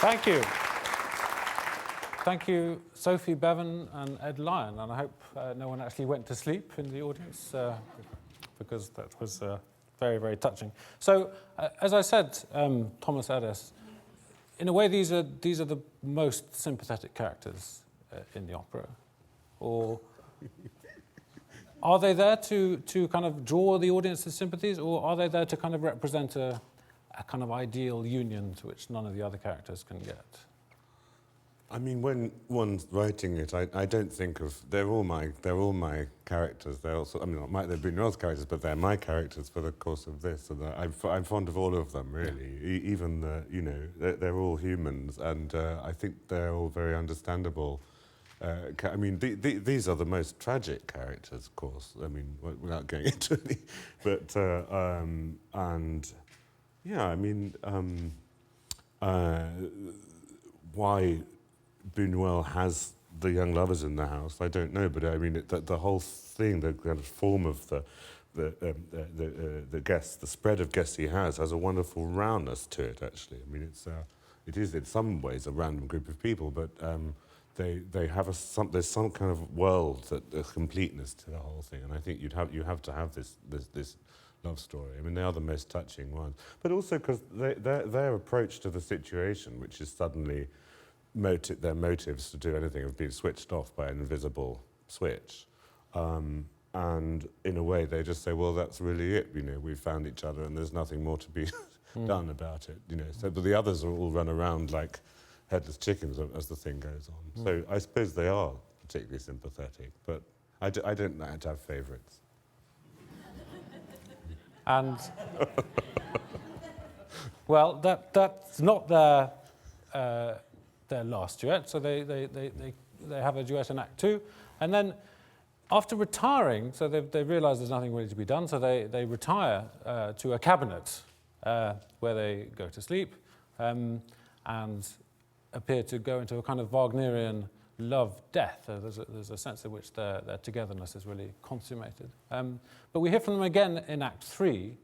Thank you. Thank you, Sophie, Bevan, and Ed Lyon. And I hope no one actually went to sleep in the audience, because that was very, very touching. So, as I said, Thomas Adès, in a way, these are the most sympathetic characters in the opera, or are they there to kind of draw the audience's sympathies, or are they there to kind of represent a kind of ideal union to which none of the other characters can get? I mean, when one's writing it, I don't think of they're all my characters. They're also, I mean, they're Buñuel's characters, but they're my characters for the course of this. And I'm fond of all of them, really. Even they're all humans, and I think they're all very understandable. I mean, these are the most tragic characters, of course. I mean, without going into any, but and yeah, I mean, why Buñuel has the young lovers in the house, I don't know, but I mean, the whole thing, the kind of form of the guests, the spread of guests he has a wonderful roundness to it. Actually, I mean, it is in some ways a random group of people, but they have there's some kind of world, a completeness to the whole thing, and I think you have to have this love story. I mean, they are the most touching ones, but also because their approach to the situation, which is suddenly their motives to do anything have been switched off by an invisible switch, and in a way they just say, well, that's really it. You know, we've found each other, and there's nothing more to be done about it. You know, so but the others are all run around like headless chickens as the thing goes on. So I suppose they are particularly sympathetic, but I don't have favourites. And well, that's not their last duet. So they have a duet in Act 2, and then after retiring, so they realise there's nothing really to be done. So they retire to a cabinet where they go to sleep and appear to go into a kind of Wagnerian love-death. There's a sense in which their togetherness is really consummated. But we hear from them again in Act 3,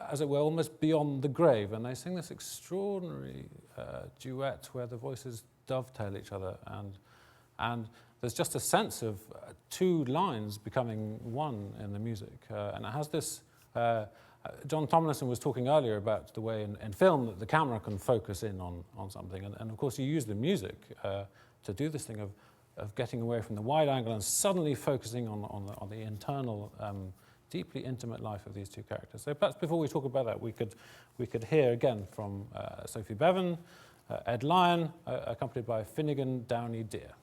as it were, almost beyond the grave, and they sing this extraordinary duet where the voices dovetail each other, and there's just a sense of two lines becoming one in the music, and it has this. John Tomlinson was talking earlier about the way in film that the camera can focus in on something, and of course you use the music to do this thing of getting away from the wide angle and suddenly focusing on the internal, deeply intimate life of these two characters. So perhaps before we talk about that, we could hear again from Sophie Bevan, Ed Lyon, accompanied by Finnegan Downey Deer.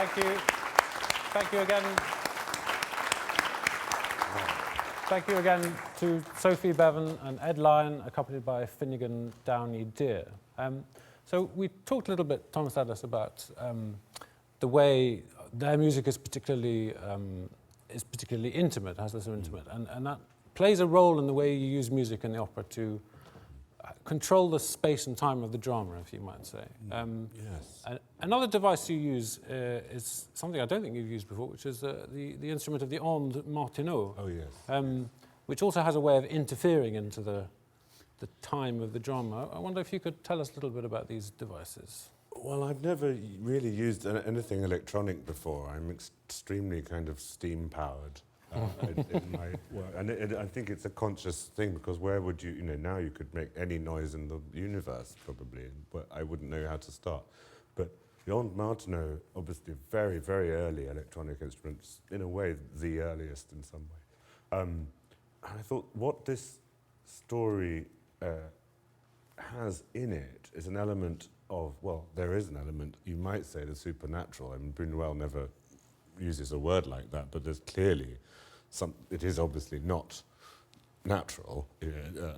Thank you. Thank you again. Thank you again to Sophie, Bevan and Ed Lyon, accompanied by Finnegan Downey Deer. So we talked a little bit, Thomas Adès, about the way their music is particularly intimate, has this intimate, and that plays a role in the way you use music in the opera to control the space and time of the drama, if you might say. Yes. Another device you use is something I don't think you've used before, which is the instrument of the ondes martineau. Oh, yes. Which also has a way of interfering into the time of the drama. I wonder if you could tell us a little bit about these devices. Well, I've never really used anything electronic before. I'm extremely kind of steam-powered in my work. And I think it's a conscious thing, because where would you, now you could make any noise in the universe, probably, but I wouldn't know how to start. But the ondes martineau, obviously very, very early electronic instruments, in a way, the earliest in some way. And I thought what this story has in it is an element of, well, there is an element, you might say, the supernatural. I mean, Buñuel never uses a word like that, but there's clearly it is obviously not natural,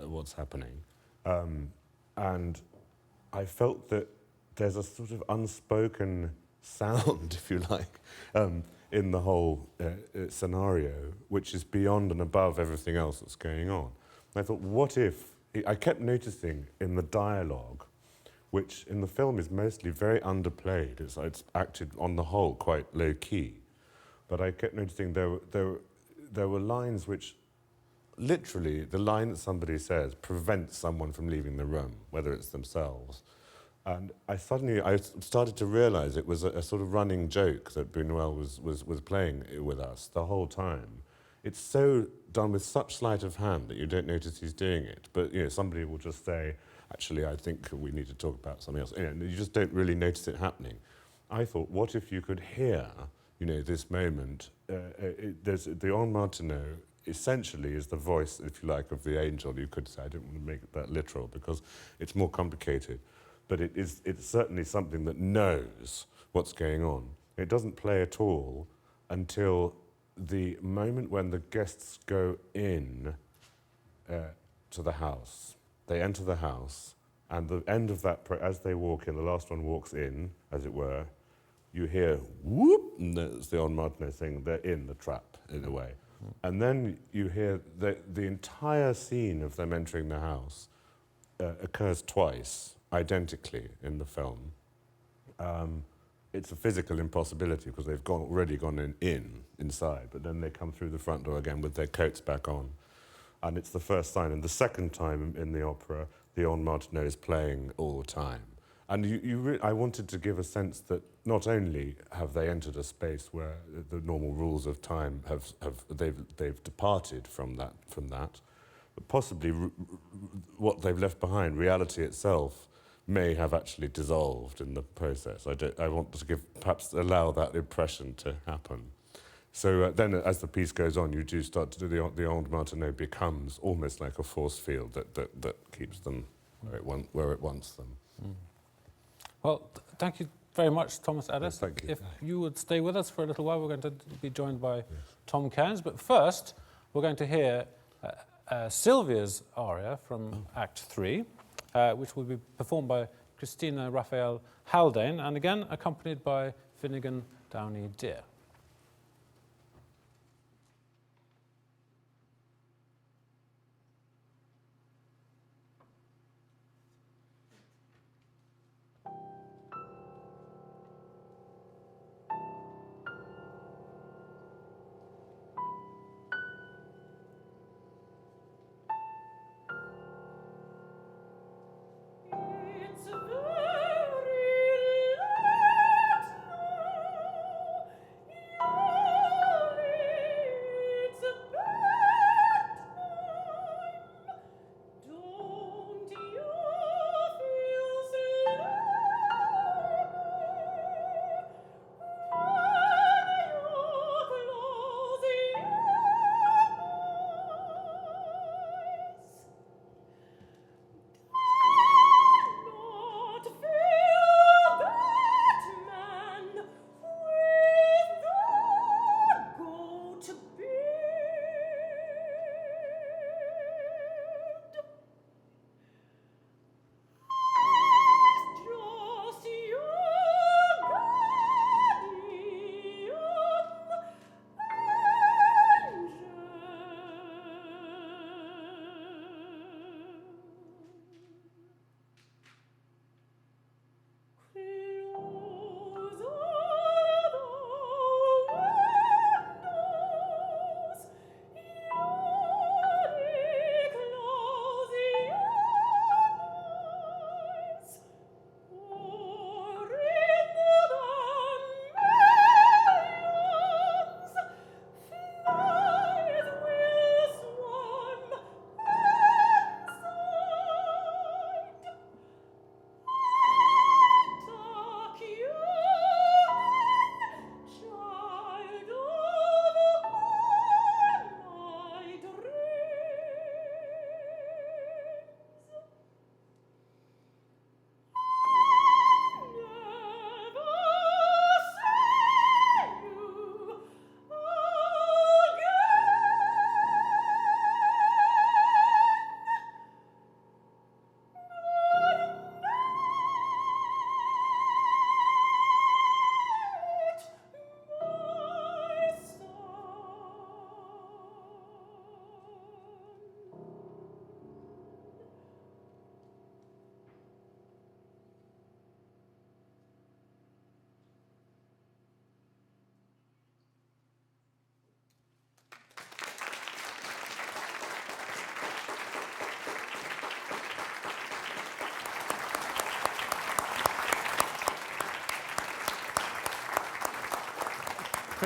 what's happening. And I felt that there's a sort of unspoken sound, if you like, in the whole scenario, which is beyond and above everything else that's going on. And I thought, what if, I kept noticing in the dialogue, which in the film is mostly very underplayed, it's acted on the whole quite low-key, but I kept noticing there were lines which, literally, the line that somebody says prevents someone from leaving the room, whether it's themselves. And I started to realise it was a sort of running joke that Buñuel was playing with us the whole time. It's so done with such sleight of hand that you don't notice he's doing it. But somebody will just say, actually, I think we need to talk about something else. You just don't really notice it happening. I thought, what if you could hear, this moment? There's the ondes martineau essentially is the voice, if you like, of the angel. You could say, I don't want to make it that literal because it's more complicated. But it's certainly something that knows what's going on. It doesn't play at all until the moment when the guests go in to the house. They enter the house, and the end of that, as they walk in, the last one walks in, as it were, you hear whoop, and that's the ondes martineau saying they're in the trap, in a way. And then you hear the entire scene of them entering the house occurs twice, identically, in the film. It's a physical impossibility because they've already gone inside, but then they come through the front door again with their coats back on. And it's the first sign. And the second time in the opera, the ondes martineau is playing all the time. And I wanted to give a sense that not only have they entered a space where the normal rules of time they've departed from that, but possibly what they've left behind, reality itself, may have actually dissolved in the process. I want to perhaps allow that impression to happen. So then, as the piece goes on, you do start to do the ondes martineau becomes almost like a force field that keeps them where it wants them. Mm. Well, thank you very much, Thomas Adès. Yes, thank you. If you would stay with us for a little while, we're going to be joined by Tom Cairns. But first, we're going to hear Sylvia's aria from Act 3, which will be performed by Christina Raphael Haldane, and again accompanied by Finnegan Downey Deer. It's very late now.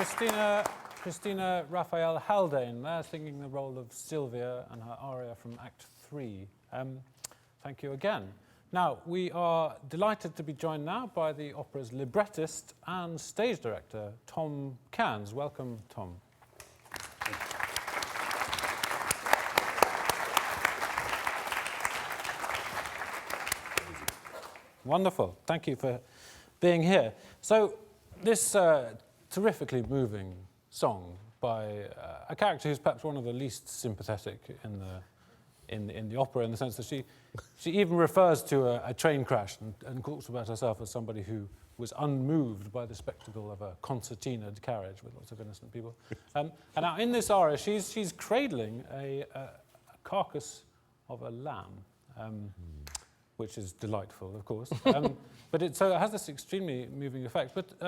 Christina Raphael Haldane there, singing the role of Sylvia and her aria from Act 3. Thank you again. Now, we are delighted to be joined now by the opera's librettist and stage director, Tom Cairns. Welcome, Tom. Wonderful. Thank you for being here. So, this terrifically moving song by a character who's perhaps one of the least sympathetic in the opera, in the sense that she even refers to a train crash and talks about herself as somebody who was unmoved by the spectacle of a concertinaed carriage with lots of innocent people. And now in this aria, she's cradling a carcass of a lamb, which is delightful, of course. But it has this extremely moving effect. But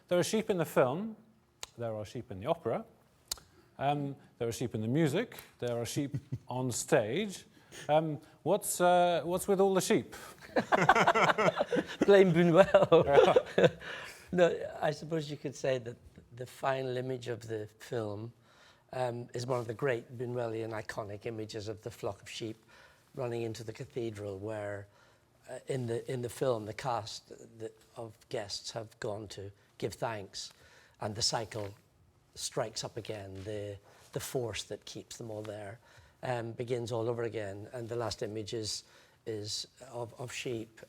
there are sheep in the film, there are sheep in the opera, there are sheep in the music, there are sheep on stage. What's with all the sheep? Blame Buñuel. No, I suppose you could say that the final image of the film is one of the great Buñuelian iconic images of the flock of sheep running into the cathedral, where in the film the cast of guests have gone to give thanks, and the cycle strikes up again. The force that keeps them all there begins all over again, and the last image is of sheep.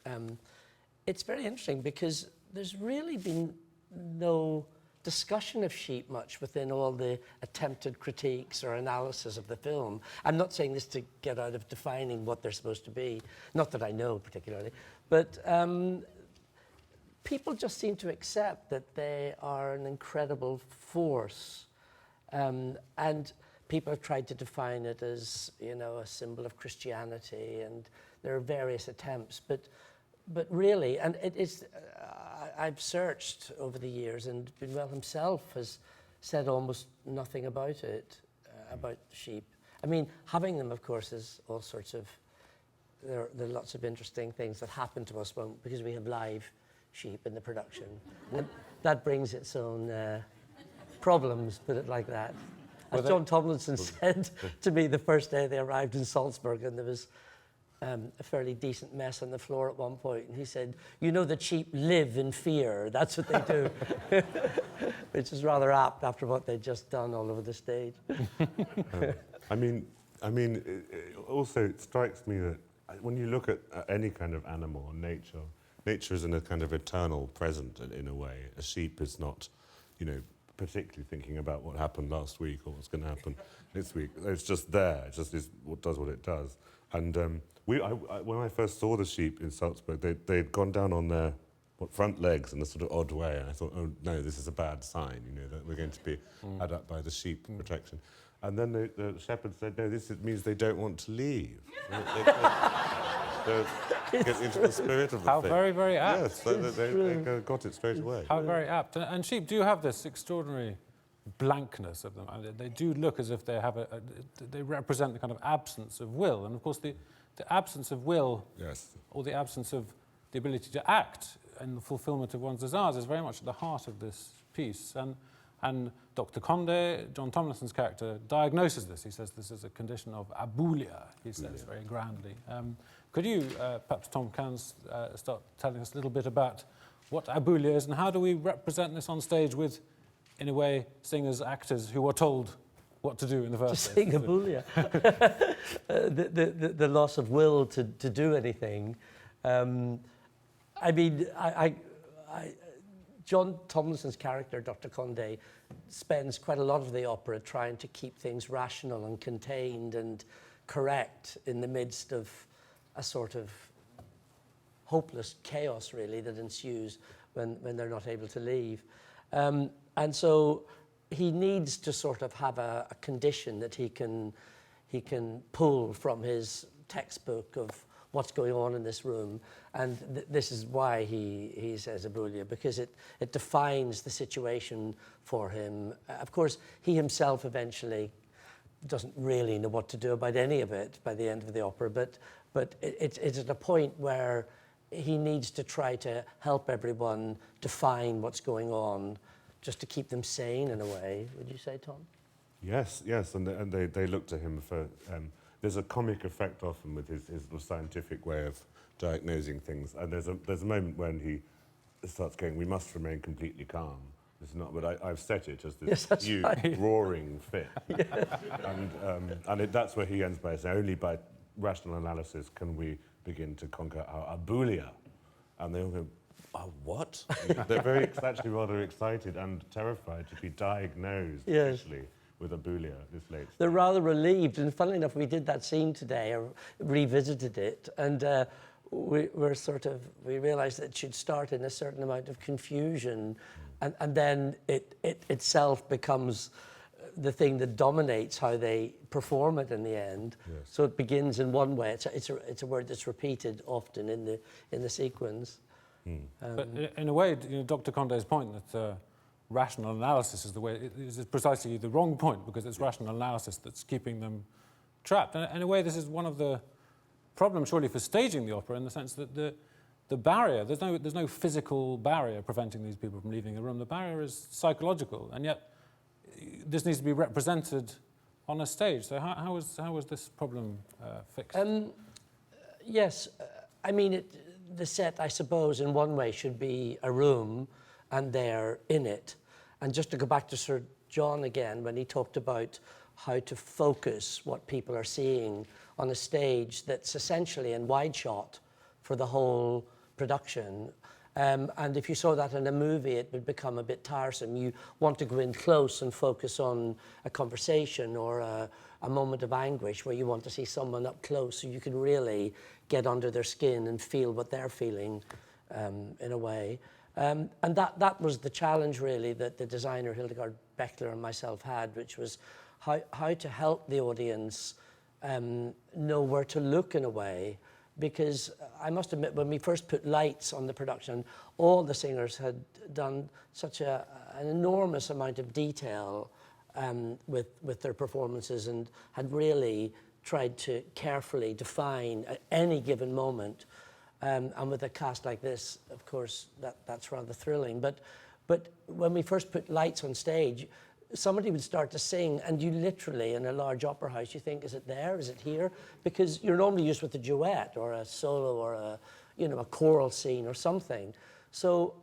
It's very interesting because there's really been no discussion of sheep much within all the attempted critiques or analysis of the film. I'm not saying this to get out of defining what they're supposed to be, not that I know particularly, but people just seem to accept that they are an incredible force. And people have tried to define it as, a symbol of Christianity, and there are various attempts, but really, and it is, I've searched over the years, and Buñuel himself has said almost nothing about it, about sheep. I mean, having them, of course, is all sorts of, there are lots of interesting things that happen to us because we have live sheep in the production. And that brings its own problems, put it like that. As John Tomlinson said to me the first day they arrived in Salzburg, and there was a fairly decent mess on the floor at one point, and he said, the sheep live in fear, that's what they do. Which is rather apt after what they'd just done all over the stage. Also it strikes me that when you look at any kind of animal or nature is in a kind of eternal present in a way. A sheep is not, particularly thinking about what happened last week or what's going to happen this week. It's just there. It just is what does what it does. And when I first saw the sheep in Salzburg, they'd gone down on their front legs in a sort of odd way. And I thought, oh no, this is a bad sign. That we're going to be had up by the sheep protection. And then the shepherd said, no, this means they don't want to leave. They get into the spirit of the How thing. very, very apt. Yes, they got it straight away. How very apt. And sheep do have this extraordinary blankness of them. I mean, they do look as if they have they represent the kind of absence of will. And of course, the absence of will, Yes. or the absence of the ability to act in the fulfillment of one's desires, is very much at the heart of this piece. And Dr. Conde, John Tomlinson's character, diagnoses this. He says this is a condition of abulia, he says very grandly. Could you, perhaps Tom Cairns, start telling us a little bit about what abulia is and how do we represent this on stage with, in a way, singers, actors who are told what to do in the first place? Sing abulia. the loss of will to do anything. John Tomlinson's character, Dr. Conde, spends quite a lot of the opera trying to keep things rational and contained and correct in the midst of a sort of hopeless chaos, really, that ensues when they're not able to leave. And so he needs to sort of have a condition that he can pull from his textbook of what's going on in this room, and this is why he says abulia, because it defines the situation for him. Of course, he himself eventually doesn't really know what to do about any of it by the end of the opera, but it's at a point where he needs to try to help everyone define what's going on, just to keep them sane in a way. Would you say, Tom? Yes, and they look to him for. There's a comic effect often with his sort of scientific way of diagnosing things, and there's a moment when he starts going, "We must remain completely calm." It's not, but I've set it as this huge roaring fit, and that's where he ends by saying, "Only by rational analysis can we begin to conquer our abulia," and they all go, "Oh, what?" They're actually rather excited and terrified to be diagnosed officially with abulia this late. They're rather relieved, and funnily enough, we did that scene today, or revisited it, and we realised that it should start in a certain amount of confusion, and then it itself becomes the thing that dominates how they perform it in the end. Yes. So it begins in one way. It's a word that's repeated often in the sequence. But in a way, Dr. Condé's point that rational analysis is the way is precisely the wrong point, because it's rational analysis that's keeping them trapped. And in a way, this is one of the problems, surely, for staging the opera, in the sense that the barrier, there's no physical barrier preventing these people from leaving the room. The barrier is psychological, and yet this needs to be represented on a stage. So how was this problem fixed? Yes, I mean, the set, I suppose, in one way should be a room, and they're in it. And just to go back to Sir John again, when he talked about how to focus what people are seeing on a stage that's essentially in wide shot for the whole production. And if you saw that in a movie, it would become a bit tiresome. You want to go in close and focus on a conversation or a moment of anguish where you want to see someone up close so you can really get under their skin and feel what they're feeling in a way. And that was the challenge, really, that the designer Hildegard Beckler and myself had, which was how to help the audience know where to look in a way. Because I must admit, when we first put lights on the production, all the singers had done such an enormous amount of detail with their performances, and had really tried to carefully define at any given moment. And with a cast like this, of course, that's rather thrilling. But when we first put lights on stage, somebody would start to sing, and you literally, in a large opera house, you think, is it there? Is it here? Because you're normally used with a duet or a solo or a choral scene or something. So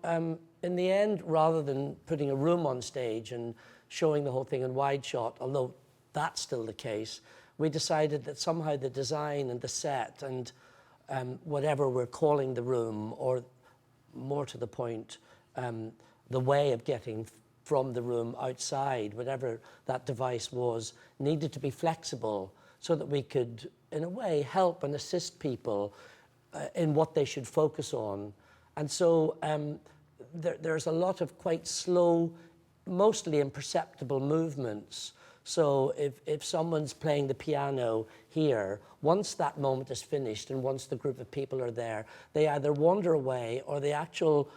in the end, rather than putting a room on stage and showing the whole thing in wide shot, although that's still the case, we decided that somehow the design and the set and whatever we're calling the room, or more to the point, the way of getting from the room outside, whatever that device was, needed to be flexible so that we could, in a way, help and assist people in what they should focus on. And so there's a lot of quite slow, mostly imperceptible movements. So if someone's playing the piano here, once that moment is finished and once the group of people are there, they either wander away, or the actual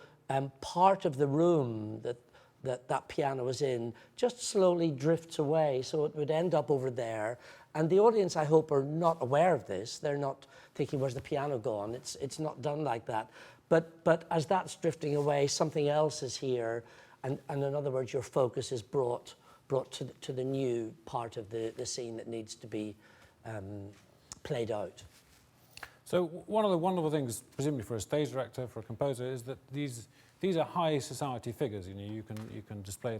part of the room that piano is in just slowly drifts away, so it would end up over there. And the audience, I hope, are not aware of this. They're not thinking, where's the piano gone? It's not done like that. But as that's drifting away, something else is here, and in other words, your focus is brought to the new part of the scene that needs to be played out. So one of the wonderful things, presumably for a stage director, for a composer, is that these are high society figures. You can display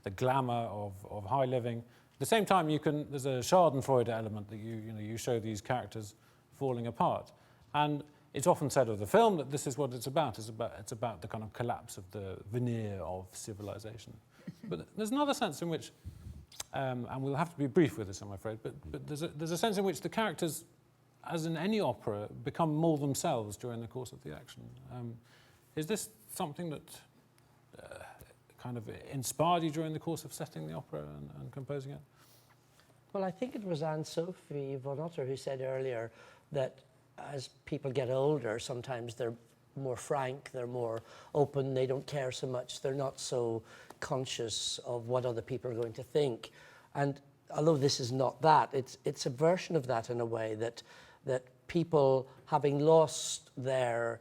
the glamour of high living. At the same time, there's a Schadenfreude element that you show these characters falling apart, and it's often said of the film that this is what it's about. It's about the kind of collapse of the veneer of civilization. But there's another sense in which, and we'll have to be brief with this, I'm afraid, but there's a sense in which the characters, as in any opera, become more themselves during the course of the action. Is this something that kind of inspired you during the course of setting the opera and composing it? Well, I think it was Sophie von Otter who said earlier that as people get older, sometimes they're more frank, they're more open, they don't care so much, they're not so conscious of what other people are going to think. And although this is not that, it's a version of that in a way, that people, having lost their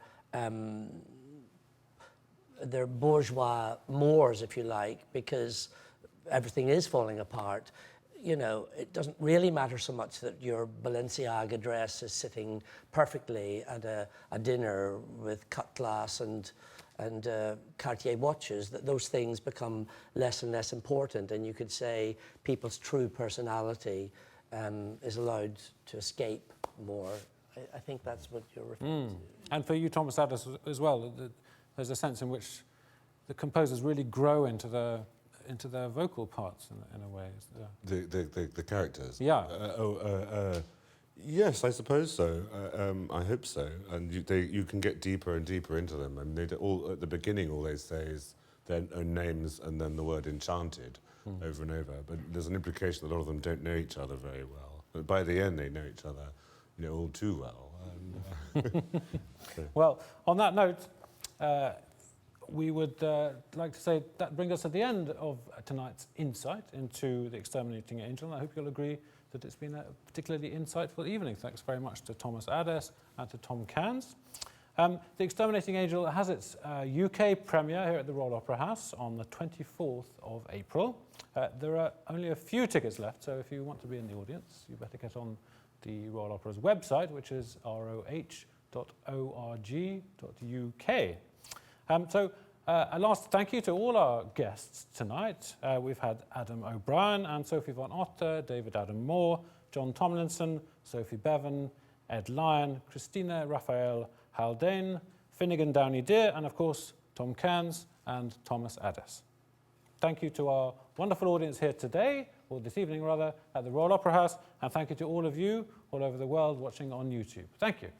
they're bourgeois moors, if you like, because everything is falling apart. You know, it doesn't really matter so much that your Balenciaga dress is sitting perfectly at a dinner with cut glass and Cartier watches, that those things become less and less important, and you could say people's true personality is allowed to escape more. I think that's what you're referring to. And for you, Thomas Adès, as well, there's a sense in which the composers really grow into their vocal parts in a way. The characters? Yeah. Yes, I suppose so. I hope so. And you can get deeper and deeper into them. I mean, at the beginning, all they say is their own names and then the word enchanted over and over. But there's an implication that a lot of them don't know each other very well. But by the end, they know each other, you know, all too well. Well, on that note, we would like to say that brings us to the end of tonight's insight into The Exterminating Angel. And I hope you'll agree that it's been a particularly insightful evening. Thanks very much to Thomas Adès and to Tom Cairns. The Exterminating Angel has its UK premiere here at the Royal Opera House on the 24th of April. There are only a few tickets left, so if you want to be in the audience, you better get on the Royal Opera's website, which is roh.org.uk. A last thank you to all our guests tonight. We've had Adam O'Brien and Sophie von Otter, David Adam Moore, John Tomlinson, Sophie Bevan, Ed Lyon, Christina Raphael Haldane, Finnegan Downey Deer, and of course Tom Cairns and Thomas Adès. Thank you to our wonderful audience here today, or this evening rather, at the Royal Opera House, and thank you to all of you all over the world watching on YouTube. Thank you.